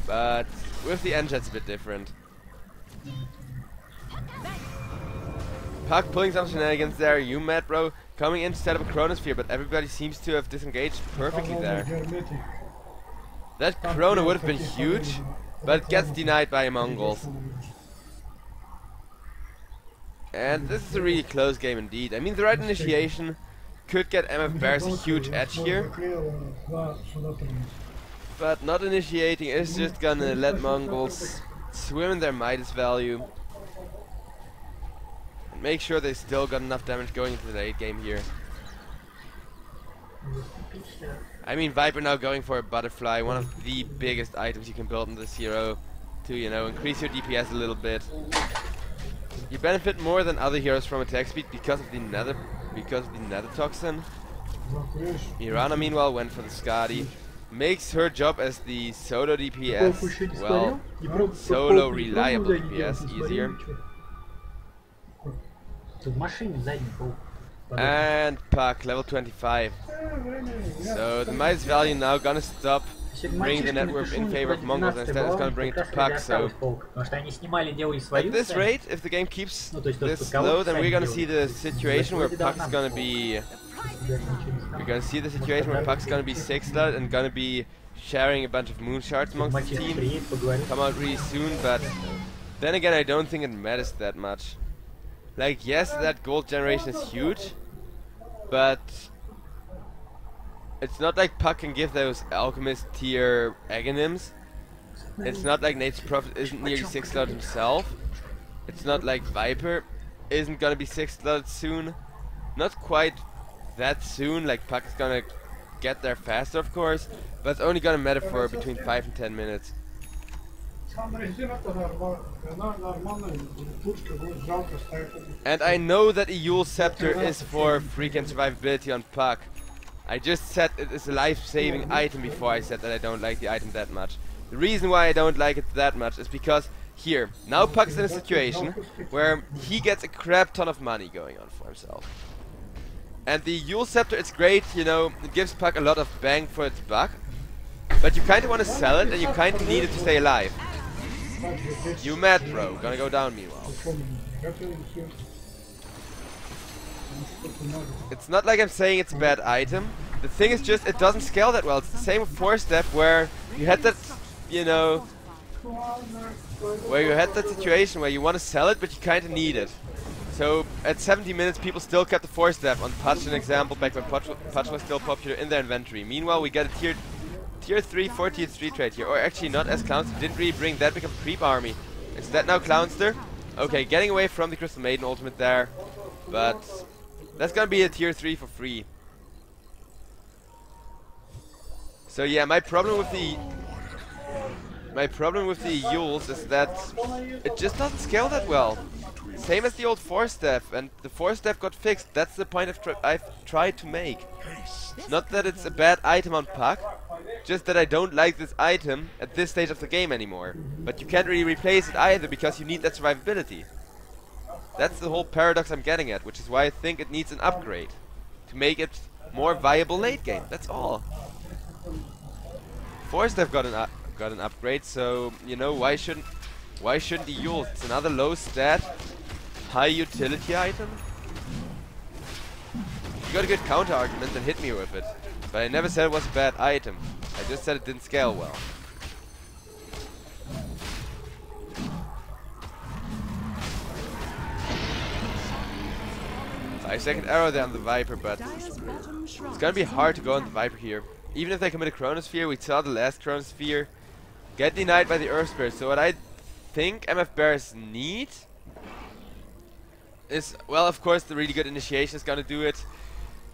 But with the Enchant it's a bit different. Puck pulling some shenanigans there, you mad bro, coming in to set up a Chronosphere, but everybody seems to have disengaged perfectly there. That Chrono would have been huge, but it gets denied by Mongolz. And this is a really close game indeed. I mean, the right initiation could get MF Bears a huge edge here, but not initiating is just gonna let Mongolz swim in their Midas value and make sure they still got enough damage going into the late game here. I mean, Viper now going for a Butterfly, one of the biggest items you can build in this hero to, you know, increase your DPS a little bit. You benefit more than other heroes from attack speed because of the nether toxin. Mirana meanwhile went for the Skadi. Makes her job as the solo DPS, well, solo reliable DPS easier. And Puck, level 25. So the Midas value now gonna stop bringing the net worth in favor of Mongolz, and instead it's gonna bring it to Puck. So at this rate, if the game keeps this low, then we're gonna see the situation where Puck's gonna be... We're gonna see the situation where Puck's gonna be 6-slot and gonna be sharing a bunch of moon shards amongst the team. Come out really soon, but then again I don't think it matters that much. Like, yes, that gold generation is huge, but it's not like Puck can give those alchemist tier Aghanims. It's not like Nate's Prophet isn't nearly 6-slot himself. It's not like Viper isn't gonna be 6-slot soon. Not quite that soon, like Puck is gonna get there faster of course, but it's only gonna matter for between 5 and 10 minutes. And I know that a Yule Scepter is for freaking survivability on Puck. I just said it is a life-saving item before I said that I don't like the item that much. The reason why I don't like it that much is because here, now Puck's in a situation where he gets a crap ton of money going on for himself. And the Yule Scepter, it's great, you know, it gives Puck a lot of bang for its buck, but you kinda wanna sell it and you kinda need it to stay alive. You mad bro, gonna go down meanwhile. It's not like I'm saying it's a bad item. The thing is just, it doesn't scale that well. It's the same with 4-step where you had that, you know, where you had that situation where you want to sell it but you kinda need it. So at 70 minutes people still kept the 4-step on Pudge, an example, back when Pudge was still popular in their inventory. Meanwhile we get a tier 3, 4 tier 3 trade here, or actually not, as Clownster didn't really bring that big of a creep army. Is that now Clownster? Okay, getting away from the Crystal Maiden ultimate there, but that's gonna be a tier 3 for free. So yeah, my problem with the Yules is that it just doesn't scale that well. same as the old 4-staff, and the 4-staff got fixed. That's the point I've tried to make. Not that it's a bad item on Puck, just that I don't like this item at this stage of the game anymore. But you can't really replace it either, because you need that survivability. That's the whole paradox I'm getting at, which is why I think it needs an upgrade. To make it more viable late game, that's all. 4-staff got an upgrade, so, you know, why shouldn't the Yules? It's another low stat, high utility item. You got a good counter argument, then hit me with it. But I never said it was a bad item. I just said it didn't scale well. Five-second arrow there on the Viper, but it's gonna be hard to go on the Viper here. Even if they commit a Chronosphere, we saw the last Chronosphere get denied by the Earth Spirit. So what I think MF Bears need is, well, of course, the really good initiation is gonna do it.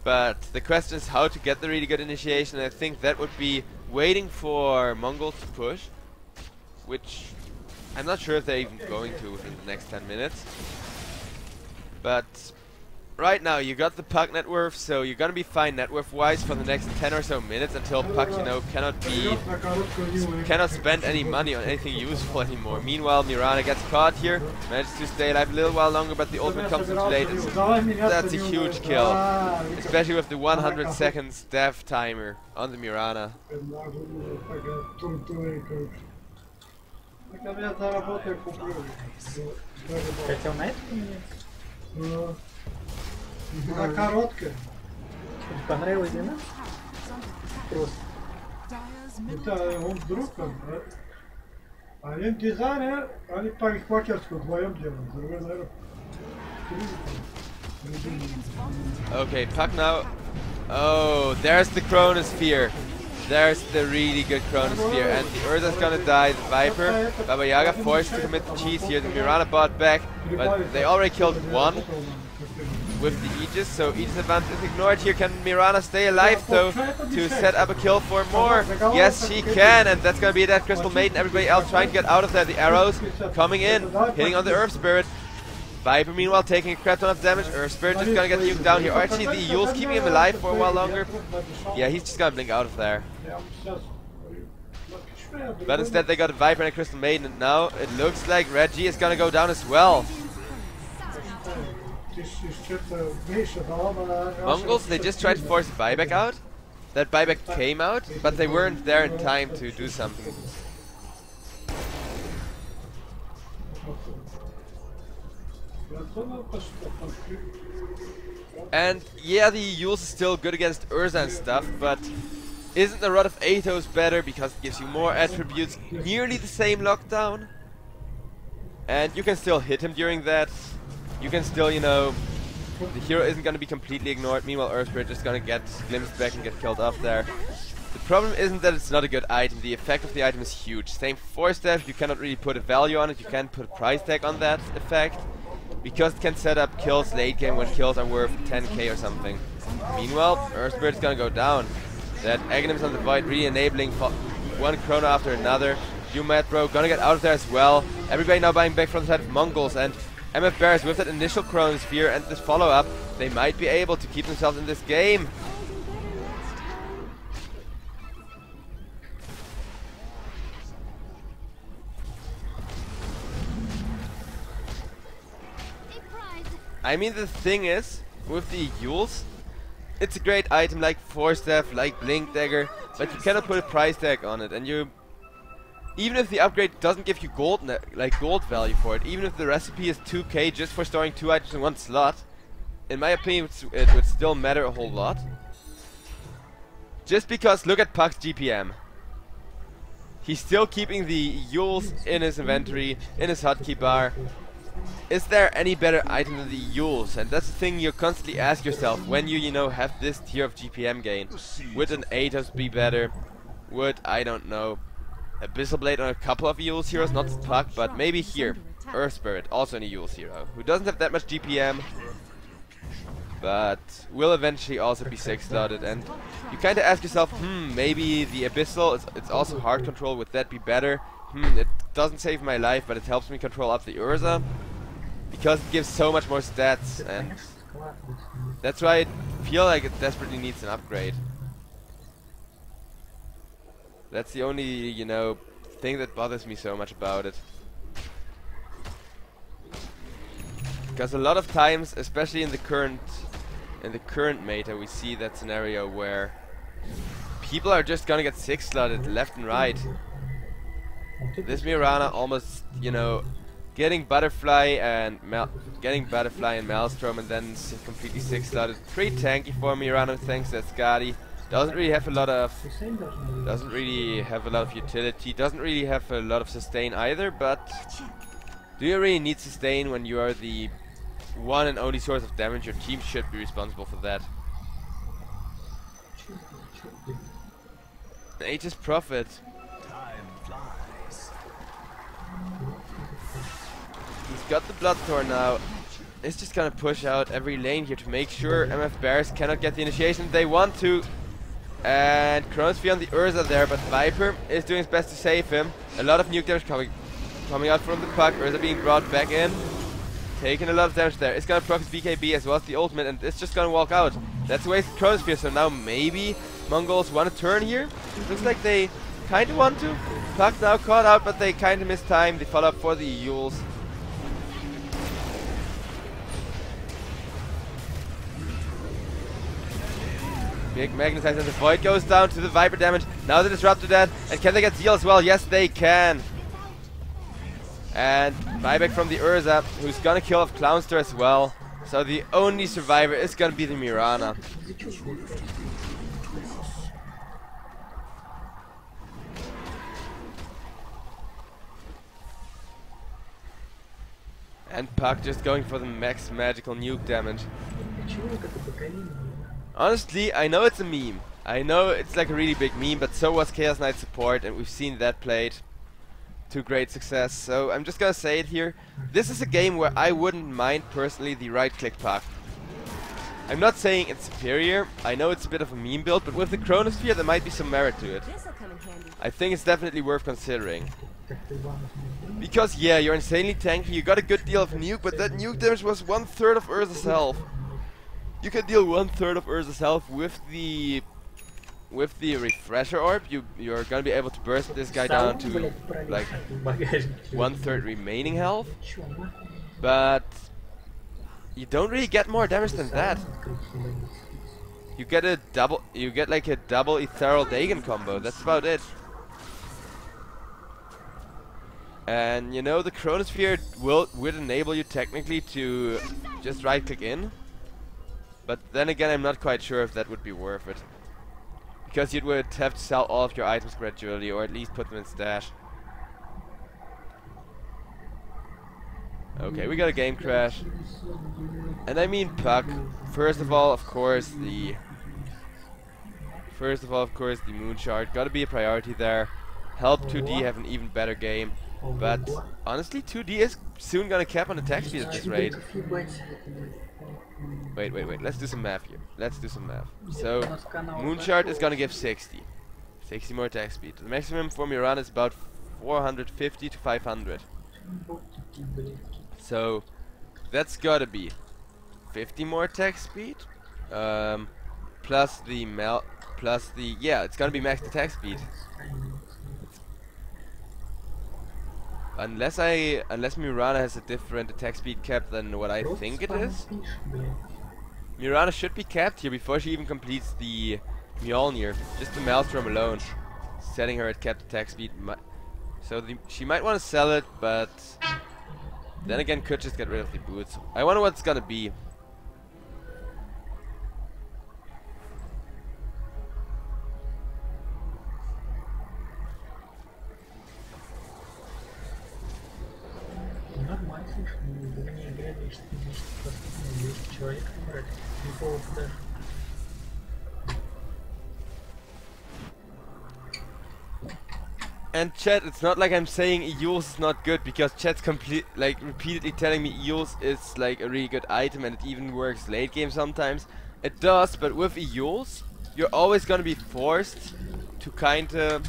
But the question is how to get the really good initiation, and I think that would be waiting for Mongolz to push, which I'm not sure if they're even going to within the next 10 minutes. But right now you got the Puck net worth, so you're gonna be fine net worth wise for the next 10 or so minutes until Puck, you know, cannot spend any money on anything useful anymore. Meanwhile, Mirana gets caught here, manages to stay alive a little while longer, but the ultimate comes in too late. That's a huge kill, especially with the 100-second staff timer on the Mirana. Хотел на это поменять? На короткое. Тебе понравилась длина? Просто. Это он вдруг там, один дизайнер, они парикмахерскую вдвоем делают. Другой, наверное, Okay, Puck now. Oh, there's the Chronosphere. There's the really good Chronosphere, and the Urza's gonna die. The Viper, Baba Yaga forced to commit the cheese here. The Mirana bought back, but they already killed one with the Aegis, so Aegis advantage is ignored here. Can Mirana stay alive though to set up a kill for more? Yes, she can, and that's gonna be that Crystal Maiden. Everybody else trying to get out of there. The arrows coming in, hitting on the Earth Spirit. Viper meanwhile taking a crap ton of damage. Earth Spirit just gonna get nuked down here. Or actually the Yule's keeping him alive for a while longer. Yeah, he's just gonna blink out of there. But instead they got a Viper and a Crystal Maiden, and now it looks like Reggie is gonna go down as well. Mongolz, they just tried to force a buyback out. That buyback came out, but they weren't there in time to do something. And yeah, the Yules is still good against Urza and stuff, but isn't the Rod of Athos better because it gives you more attributes, nearly the same lockdown? And you can still hit him during that. You can still, you know, the hero isn't going to be completely ignored. Meanwhile, Earthspirit just going to get glimpsed back and get killed off there. The problem isn't that it's not a good item. The effect of the item is huge. Same 4-staff, you cannot really put a value on it. You can't put a price tag on that effect, because it can set up kills late game when kills are worth 10k or something. Meanwhile, Earthspirit is going to go down. That Aghanims on the Void really enabling one chrono after another. You mad bro, gonna get out of there as well. Everybody now buying back from the side of Mongolz, and MF Bears with that initial Chronosphere and this follow-up, they might be able to keep themselves in this game. I mean, the thing is, with the Yules, it's a great item like 4-staff, like Blink Dagger, but you cannot put a price tag on it, and you... Even if the upgrade doesn't give you gold value for it, even if the recipe is 2k just for storing 2 items in one slot, in my opinion it would still matter a whole lot. Just because, look at Puck's GPM. He's still keeping the Yules in his inventory, in his hotkey bar. Is there any better item than the Yules? And that's the thing you constantly ask yourself when you know, have this tier of GPM gain. Would an Athos be better? Would, I don't know, Abyssal Blade on a couple of Yules heroes, not Puck, but maybe here, Earth Spirit, also an Yules hero, who doesn't have that much GPM, but will eventually also be 6-slotted, and you kinda ask yourself, maybe the Abyssal, it's also hard control, would that be better? It doesn't save my life, but it helps me control up the Urza. because it gives so much more stats, and that's why I feel like it desperately needs an upgrade. That's the only, you know, thing that bothers me so much about it. Because a lot of times, especially in the current meta, we see that scenario where people are just gonna get 6-slotted left and right. This Mirana almost, you know, getting Butterfly and Maelstrom and then completely 6-slotted. Pretty tanky for Mirana, thanks to Skadi. Doesn't really have a lot of utility. Doesn't really have a lot of sustain either. But do you really need sustain when you are the one and only source of damage? Your team should be responsible for that. Aegis Prophet. He's got the Bloodthorn now. He's just gonna push out every lane here to make sure MF Bears cannot get the initiation they want to. And Chronosphere on the Urza there, but Viper is doing his best to save him. A lot of nuke damage coming out from the puck. Urza being brought back in. Taking a lot of damage there. It's gonna proc his BKB as well as the ultimate, and it's just gonna walk out. That's a wasted Chronosphere, so now maybe Mongolz want to turn here. Looks like they kinda want to. Puck now caught out, but they kinda missed time. They follow up for the Yules. Big Magnetize and the Void goes down to the Viper damage. Now the Disruptor dead. And can they get Zeal as well? Yes, they can. And buyback from the Urza, who's gonna kill off Clownster as well. So the only survivor is gonna be the Mirana. And Puck just going for the max magical nuke damage. Honestly, I know it's a meme. I know it's like a really big meme, but so was Chaos Knight support, and we've seen that played to great success. So I'm just gonna say it here. This is a game where I wouldn't mind personally the right-click Puck. I'm not saying it's superior. I know it's a bit of a meme build, but with the Chronosphere there might be some merit to it. I think it's definitely worth considering. Because yeah, you're insanely tanky, you got a good deal of nuke, but that nuke damage was 1/3 of Urza's health. You can deal 1/3 of Urza's health with the refresher orb. You're gonna be able to burst this guy down to like 1/3 remaining health, but you don't really get more damage than that. You get like a double Ethereal Dagon combo. That's about it. And you know, the Chronosphere would enable you technically to just right click in. But then again, I'm not quite sure if that would be worth it. Because you would have to sell all of your items gradually, or at least put them in stash. Okay, we got a game crash. And I mean Puck. First of all, of course, the Moonshard. Gotta be a priority there. Help 2D have an even better game. But honestly, 2D is soon gonna cap on attack speed at this rate. Wait, let's do some math here. So, Moonshard is gonna give 60 more attack speed. The maximum for Mirana is about 450 to 500. So, that's gotta be 50 more attack speed, plus yeah, it's gonna be max attack speed. Unless Mirana has a different attack speed cap than what I think it is. Mirana should be capped here before she even completes the Mjolnir. Just the Maelstrom alone, setting her at capped attack speed. So she might want to sell it, but then again could just get rid of the boots. I wonder what it's gonna be. And chat, it's not like I'm saying Eul's is not good, because chat's repeatedly telling me Eul's is like a really good item and it even works late game sometimes. It does, but with Eul's, you're always gonna be forced to kinda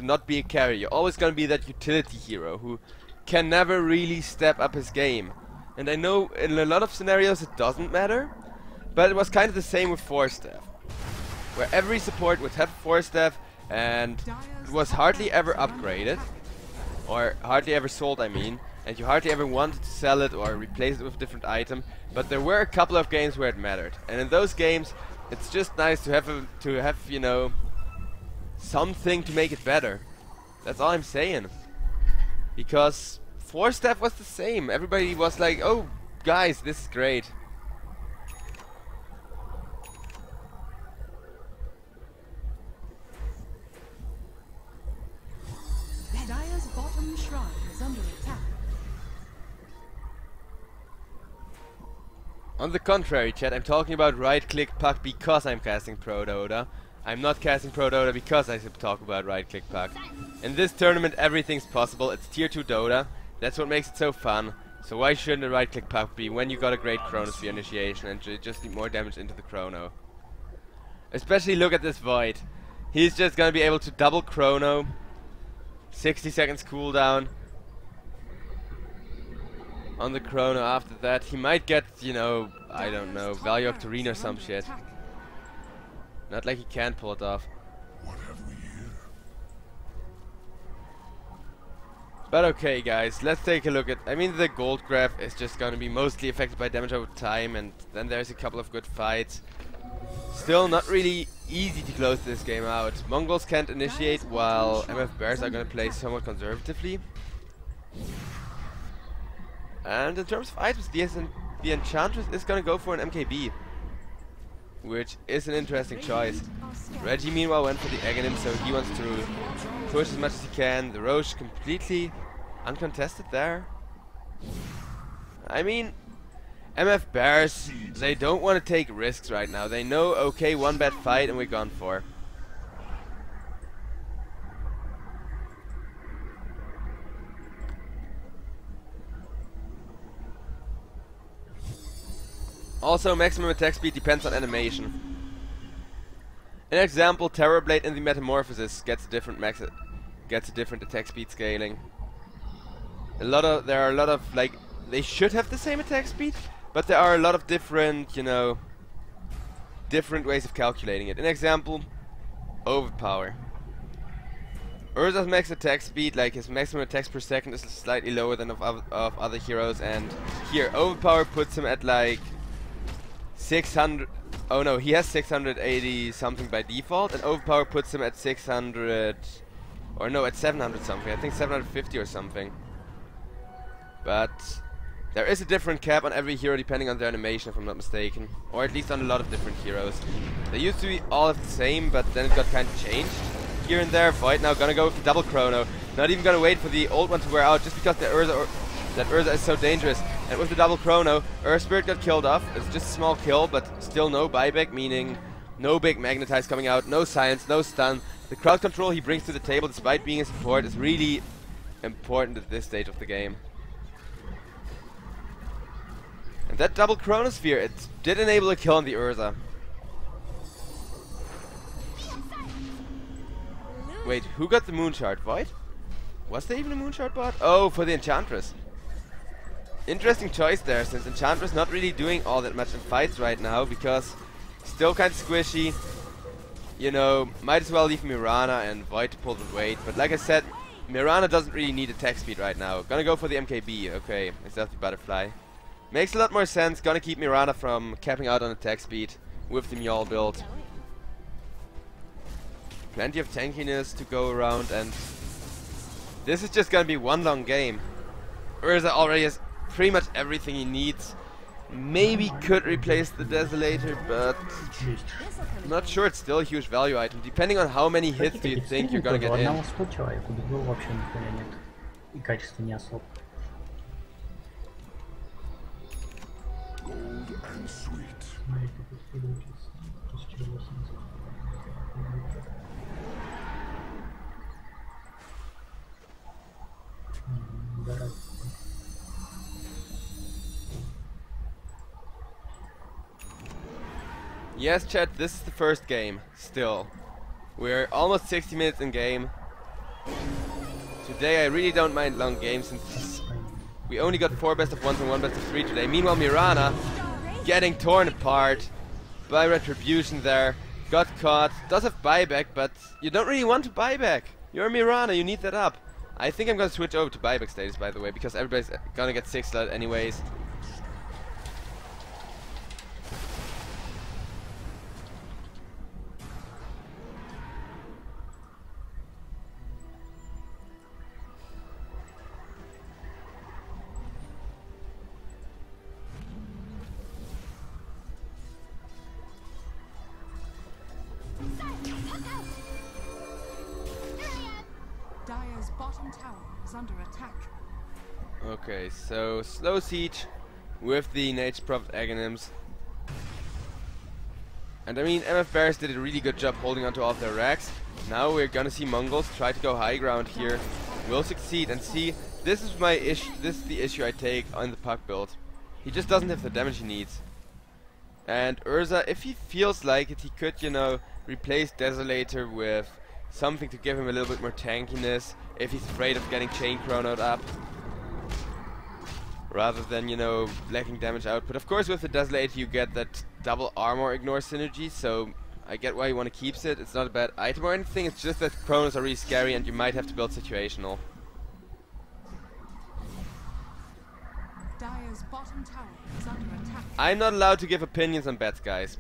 not be a carry. You're always gonna be that utility hero who can never really step up his game. And I know in a lot of scenarios it doesn't matter, but it was kind of the same with 4-staff, where every support would have 4-staff and it was hardly ever upgraded, or hardly ever sold, I mean, and you hardly ever wanted to sell it or replace it with a different item, but there were a couple of games where it mattered. And in those games, it's just nice to have, you know, something to make it better. That's all I'm saying. Because 4-staff was the same. Everybody was like, oh, guys, this is great. Dire's bottom shrine is under attack. On the contrary, chat, I'm talking about right-click puck because I'm casting ProDotA. I'm not casting ProDotA because I talk about right-click puck. In this tournament, everything's possible. It's tier 2 Dota. That's what makes it so fun. So why shouldn't a right-click puck be when you got a great Chronosphere initiation and you just need more damage into the Chrono? Especially look at this Void. He's just gonna be able to double Chrono. 60 seconds cooldown on the Chrono. After that, he might get, you know, I don't know, Value Octarine or some shit. Not like he can't pull it off. What have we here? But okay, guys, let's take a look at. I mean, the gold graph is just gonna be mostly affected by damage over time, and then there's a couple of good fights. Still not really easy to close this game out. Mongolz can't initiate, while MF Bears are gonna play somewhat conservatively. And in terms of items, the Enchantress is gonna go for an MKB, which is an interesting choice. Reggie meanwhile went for the Aghanim, so he wants to push as much as he can. The Roche completely uncontested there. I mean, MF Bears, they don't want to take risks right now. They know, okay, one bad fight and we're gone for. Also, maximum attack speed depends on animation. An example, Terrorblade in the Metamorphosis gets a different attack speed scaling. There are a lot of, like, they should have the same attack speed, but there are a lot of different, you know, different ways of calculating it. An example, Overpower. Urza's max attack speed, like his maximum attacks per second, is slightly lower than of other heroes, and here, Overpower puts him at like 600. Oh no, he has 680 something by default, and Overpower puts him at 600, or no, at 700 something. I think 750 or something. But there is a different cap on every hero depending on their animation, if I'm not mistaken, or at least on a lot of different heroes. They used to be all of the same, but then it got kind of changed here and there. Void now gonna go with the double Chrono, not even gonna wait for the old one to wear out, just because the Urza is so dangerous. And with the double Chrono, Earth Spirit got killed off. It's just a small kill, but still no buyback, meaning no big Magnetize coming out, no science, no stun. The crowd control he brings to the table, despite being a support, is really important at this stage of the game. And that double Chronosphere, it did enable a kill on the Urza. Wait, who got the Moonshard? Void? Was there even a Moonshard bot? Oh, for the Enchantress. Interesting choice there, since Enchantress not really doing all that much in fights right now, because still kind of squishy. You know, might as well leave Mirana and Void to pull the weight. But like I said, Mirana doesn't really need attack speed right now. Gonna go for the MKB, okay, instead of the Butterfly. Makes a lot more sense, gonna keep Mirana from capping out on attack speed with the Mjol build. Plenty of tankiness to go around, and this is just gonna be one long game. Urza already has pretty much everything he needs. Maybe could replace the Desolator, but I'm not sure. It's still a huge value item. Depending on how many hits do you think you're gonna get in. Gold and sweet. Yes, chat, this is the first game, still. We're almost 60 minutes in game. Today I really don't mind long games since we only got 4 best of 1s and 1 best of 3 today. Meanwhile Mirana getting torn apart by Retribution there. Got caught, does have buyback, but you don't really want to buyback. You're Mirana, you need that up. I think I'm gonna switch over to buyback status, by the way, because everybody's gonna get 6 slot anyways. Dire's bottom tower is under attack. Okay, so slow siege with the Nature Prophet Aghanims. And I mean, MF Bears did a really good job holding onto all of their racks. Now we're gonna see Mongolz try to go high ground here. Will succeed, and see, this is my issue. This is the issue I take on the Puck build. He just doesn't have the damage he needs. And Urza, if he feels like it, he could, you know, replace Desolator with something to give him a little bit more tankiness if he's afraid of getting chain chronoed up, rather than, you know, lacking damage output. Of course, with the Desolator you get that double armor ignore synergy, so I get why you want to keep it. It's not a bad item or anything, it's just that chronos are really scary and you might have to build situational. Dire's bottom tower is under attack. I'm not allowed to give opinions on bets, guys.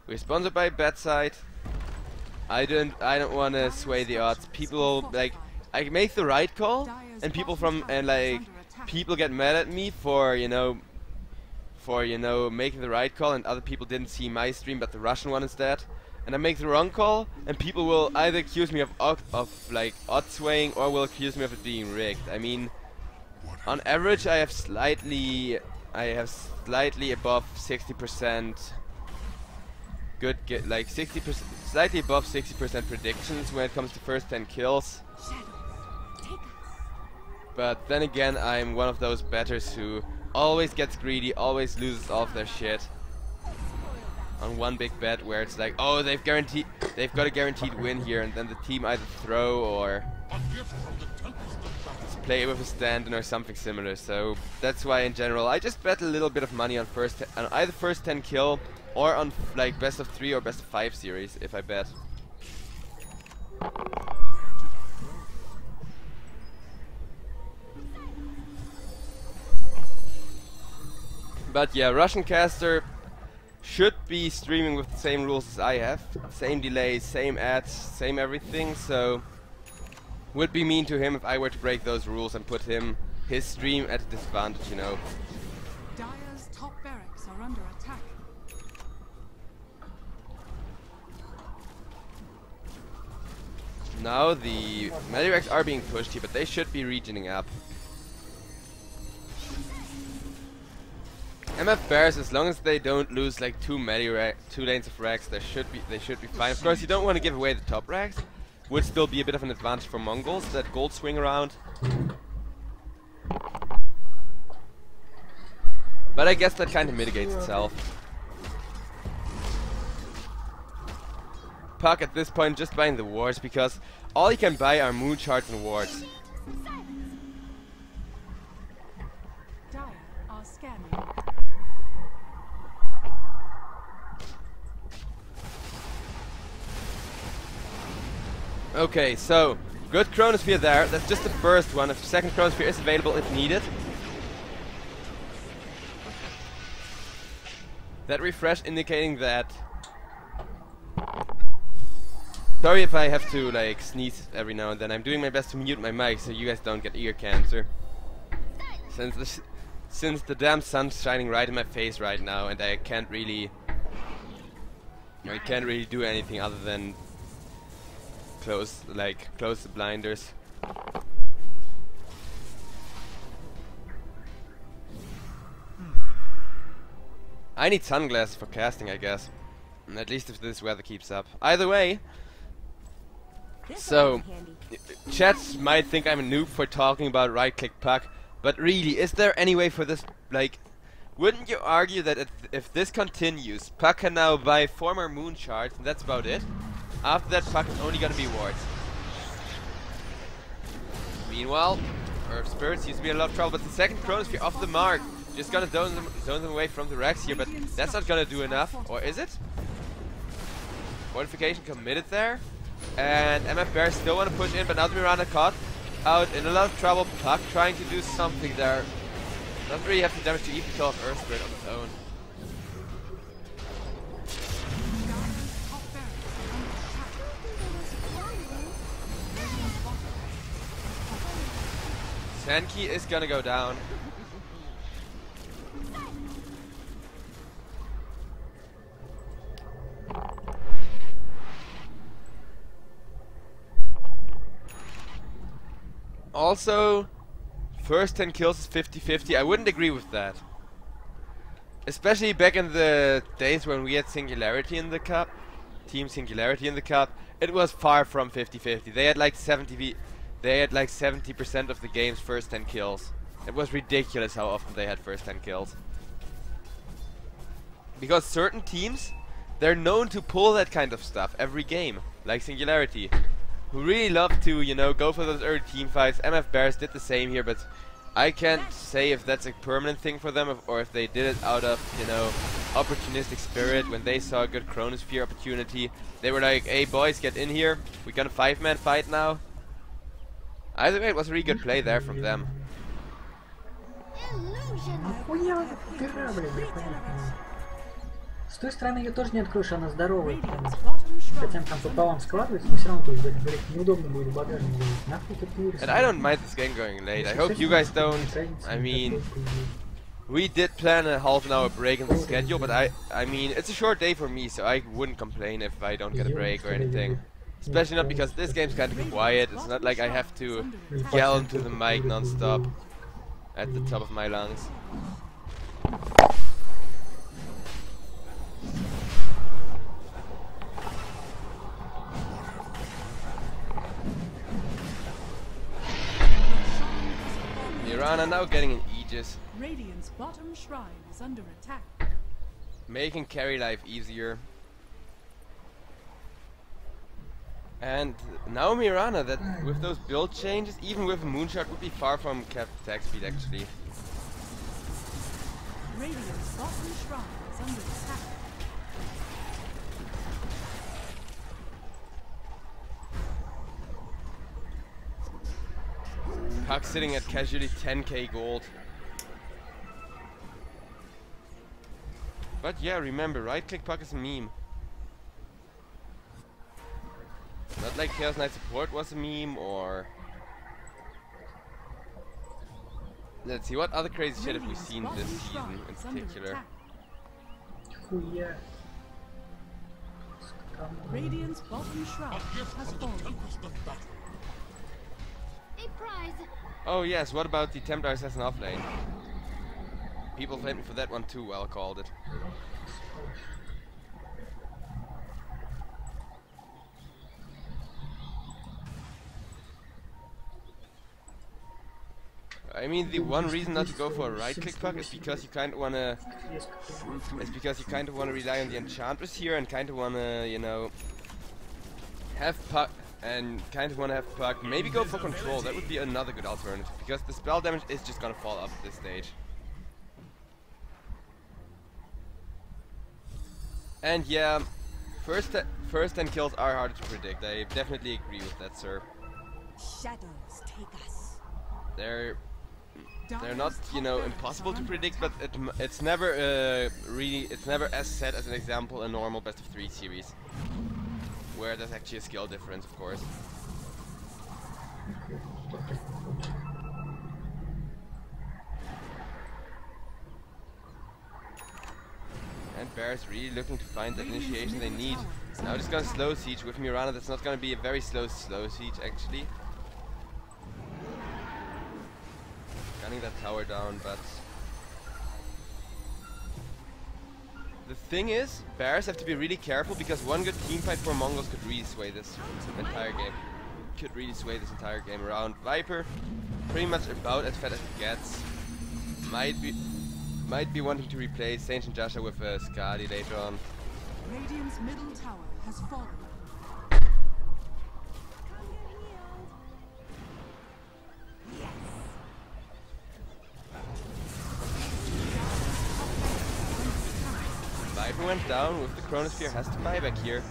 We're sponsored by Betside. I don't want to sway the odds. People, like, I make the right call, and people people get mad at me for, you know, making the right call, and other people didn't see my stream but the Russian one instead. And I make the wrong call, and people will either accuse me of like odd swaying, or will accuse me of it being rigged. I mean, on average I have slightly above 60% good, like 60%, slightly above 60% predictions when it comes to first 10 kills. But then again, I'm one of those bettors who always gets greedy, always loses all of their shit on one big bet where it's like, oh, they've got a guaranteed win here, and then the team either throw or play with a stand-in or something similar. So that's why in general I just bet a little bit of money on either first 10 kill or on like best of 3 or best of 5 series if I bet. But yeah, Russian caster should be streaming with the same rules as I have. Same delays, same ads, same everything, so would be mean to him if I were to break those rules and put his stream at a disadvantage, you know. Dire's top barracks are under attack. Now the Medivacs are being pushed here, but they should be regening up. MF Bears, as long as they don't lose like two lanes of racks, they should be fine. Of course, you don't want to give away the top racks. Would still be a bit of an advantage for Mongolz, that gold swing around. But I guess that kind of mitigates itself. Puck at this point just buying the wards, because all he can buy are moon shards and wards. Dire are scanning. Okay, so good chronosphere there. That's just the first one. If the second chronosphere is available if needed. That refresh indicating that. Sorry if I have to like sneeze every now and then. I'm doing my best to mute my mic so you guys don't get ear cancer. Since the damn sun's shining right in my face right now, and I can't really do anything other than close the blinders. I need sunglasses for casting, I guess. At least if this weather keeps up. Either way. So, chat might think I'm a noob for talking about right-click puck, but really, is there any way for this, like, wouldn't you argue that if this continues, Puck can now buy 4 more moon shards, and that's about it? After that, Puck is only gonna be wards. Meanwhile, Earth Spirit seems to be in a lot of trouble, but the second Chronosphere off the mark. Just gonna zone them away from the Rex here, but that's not gonna do enough. Or is it? Fortification committed there. And MF Bear still want to push in, but now the Miranda caught out in a lot of trouble. Puck trying to do something there. Doesn't really have the damage to even kill off Earth Spirit on its own. Sankey is gonna go down. Also, first 10 kills is 50-50. I wouldn't agree with that. Especially back in the days when we had Singularity in the cup, Team Singularity in the cup, it was far from 50-50. They had like 70% of the game's first 10 kills. It was ridiculous how often they had first 10 kills. Because certain teams, they're known to pull that kind of stuff every game, like Singularity, who really love to, you know, go for those early team fights. MF Bears did the same here, but I can't say if that's a permanent thing for them, or if they did it out of, you know, opportunistic spirit. When they saw a good Chronosphere opportunity, they were like, hey boys, get in here, we got a 5-man fight now. Either way, it was a really good play there from them. Нахуя дыра, блин, непонятно. С той стороны ее тоже не откроешь, она здоровая. Хотя там пополам складывается, но все равно тут, блядь, неудобно будет багажник делать. Нахуй ты пуришь. And I don't mind this game going late. I hope you guys don't. I mean, we did plan a half an hour break in the schedule, but I mean, it's a short day for me, so I wouldn't complain if I don't get a break or anything. Especially not because this game's kind of quiet. It's not like I have to yell into the mic non-stop at the top of my lungs. Mirana now getting an Aegis, Radiant's bottom shrine is under attack. making carry life easier. And now Mirana, that with those build changes, even with a moonshot, would be far from capped attack speed actually. Radiant's bottom shrine is under attack. Puck sitting at casually 10k gold. But yeah, remember, right click Puck is a meme. Not like Chaos Knight Support was a meme, or... Let's see, what other crazy shit have we seen this season in particular? Хуя. Radiant's bottom shrine has fallen. A prize. Oh yes, what about the Templar Assassin offlane? People blamed me for that one too, well called it. I mean, the one reason not to go for a right-click Puck is because you kind of wanna... rely on the Enchantress here and kind of wanna, you know, have Puck and kind of wanna have Puck. Maybe go for control. That would be another good alternative because the spell damage is just gonna fall off at this stage. And yeah, first 10 kills are harder to predict. I definitely agree with that, sir. Shadows take us. They're not, you know, impossible to predict, but it's never it's never as set as an example a normal best of 3 series, where there's actually a skill difference, of course. And Bear's really looking to find the initiation they need. Now just gonna slow siege with Mirana. That's not gonna be a very slow siege actually. Gunning that tower down, but the thing is, Bears have to be really careful because one good team fight for Mongolz could really sway this entire game. Around. Viper, pretty much about as fat as it gets. Might be wanting to replace Ancient Jasha with Skadi later on. Radiant's middle tower has fallen. Viper went down with the Chronosphere, has to buy back here.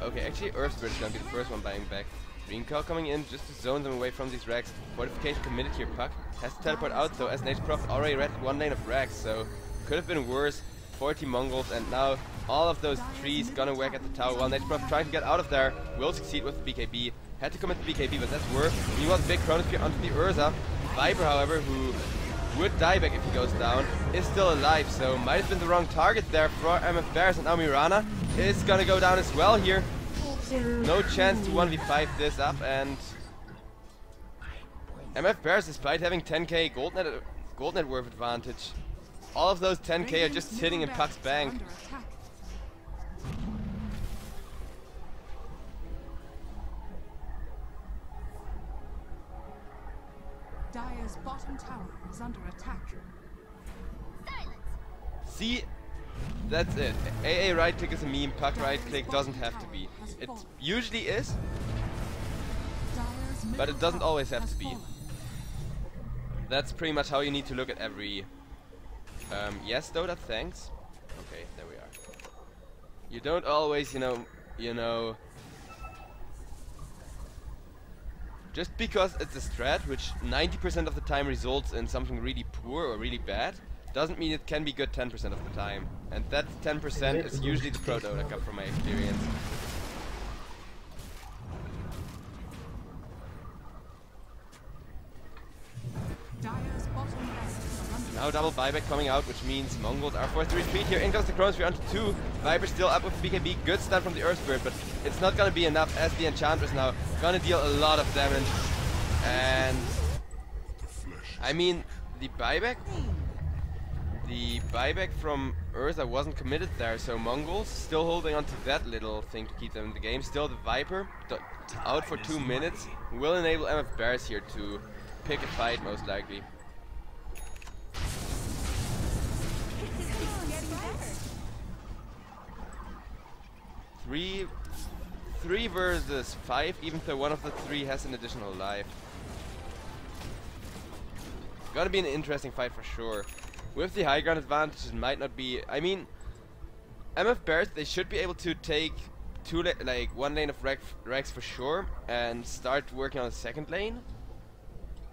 Okay, actually Earthspirit is gonna be the first one buying back. Green Cow coming in just to zone them away from these Rags. Fortification committed here, Puck. Has to teleport out though, as Nature Prophet already read one lane of Rags, so could have been worse. 40 Mongols, and now all of those trees gonna whack at the tower while Nature Prophet trying to get out of there. Will succeed with the BKB. Had to commit the BKB, but that's worse. He was big Chronosphere onto the Urza. Viper, however, who would die back if he goes down, is still alive, so might have been the wrong target there for MF Bears, and now Mirana is gonna go down as well here. No chance to 1v5 this up, and MF Bears, despite having 10k gold net worth advantage, all of those 10k are just sitting in Puck's bank. Dire's bottom tower is under attack. Silence. See, that's it. AA right click is a meme, Puck right click doesn't have to be. It usually is, but it doesn't always have to be. That's pretty much how you need to look at every... yes, Dota, thanks. Okay, there we are. You don't always, you know... Just because it's a strat, which 90% of the time results in something really poor or really bad, doesn't mean it can be good 10% of the time. And that 10% is usually the ProDotA Cup from my experience. Dire's bottom Now double buyback coming out, which means Mongolz are forced to retreat here. In comes the Chronosphere onto 2. Viper still up with BKB. Good stun from the Earth Spirit, but it's not gonna be enough as the Enchantress now gonna deal a lot of damage. And I mean, the buyback from Urza wasn't committed there, so Mongolz still holding on to that little thing to keep them in the game. Still the Viper out for 2 minutes will enable MF Bears here to pick a fight most likely. Three versus 5, even though one of the 3 has an additional life. Gonna be an interesting fight for sure. With the high ground advantage, it might not be. I mean, MF Bears, they should be able to take one lane of Rex for sure and start working on the second lane.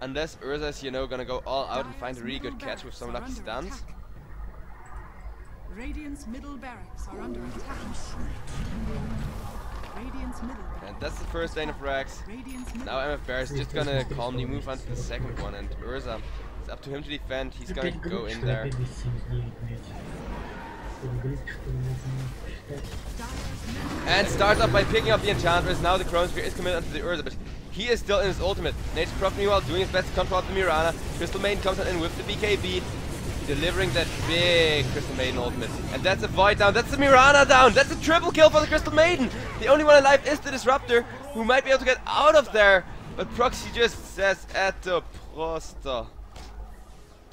Unless Urza's, gonna go all out and find a really good catch with some lucky stuns. Radiant's middle barracks are under attack. Radiant's middle barracks. And that's the first lane of Rex. Now MF Bears is just gonna calmly move on to the second one, and Urza, it's up to him to defend. He's gonna go in there. And starts up by picking up the Enchantress. Now the Chronosphere is committed onto the Urza, but he is still in his ultimate. Nature Prophet meanwhile doing his best to control the Mirana. Crystal Maiden comes in with the BKB, delivering that big Crystal Maiden ultimate. And that's a Void down, that's the Mirana down, that's a triple kill for the Crystal Maiden! The only one alive is the Disruptor, who might be able to get out of there. But Proxy just says at the Prosta.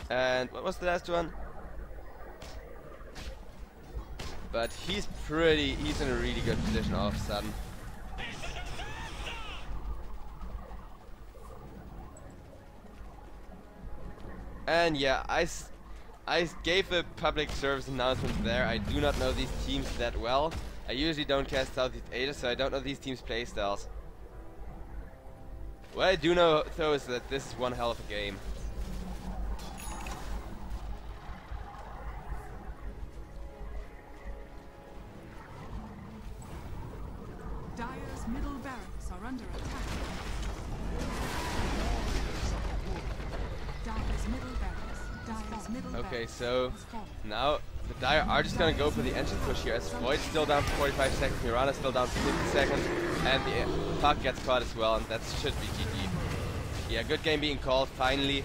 And what was the last one? But he's in a really good position all of a sudden. And yeah, I gave a public service announcement there. I do not know these teams that well. I usually don't cast Southeast Asia, so I don't know these teams' playstyles. What I do know though is that this is one hell of a game. Dire's middle barracks are under attack. Dire's middle barracks. Dire's middle barracks. Okay, so now the Dire are just gonna go for the engine push here, as Void's still down for 45 seconds, Mirana's still down for 50 seconds, and the Puck gets caught as well, and that should be GG. Yeah, good game being called, finally.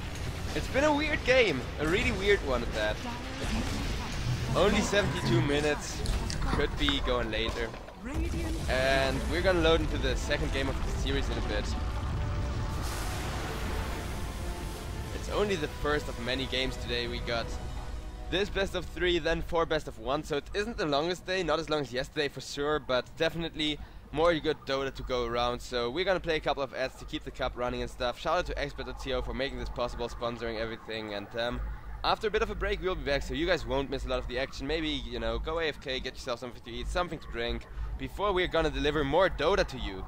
It's been a weird game, a really weird one at that. Only 72 minutes, could be going later. And we're gonna load into the second game of the series in a bit. It's only the first of many games today. We got this best of 3, then 4 best of 1, so it isn't the longest day, not as long as yesterday for sure, but definitely more good Dota to go around. So we're gonna play a couple of ads to keep the cup running and stuff. Shout out to expert.co for making this possible, sponsoring everything, and after a bit of a break, we'll be back, so you guys won't miss a lot of the action. Maybe, you know, go AFK, get yourself something to eat, something to drink, before we're gonna deliver more Dota to you.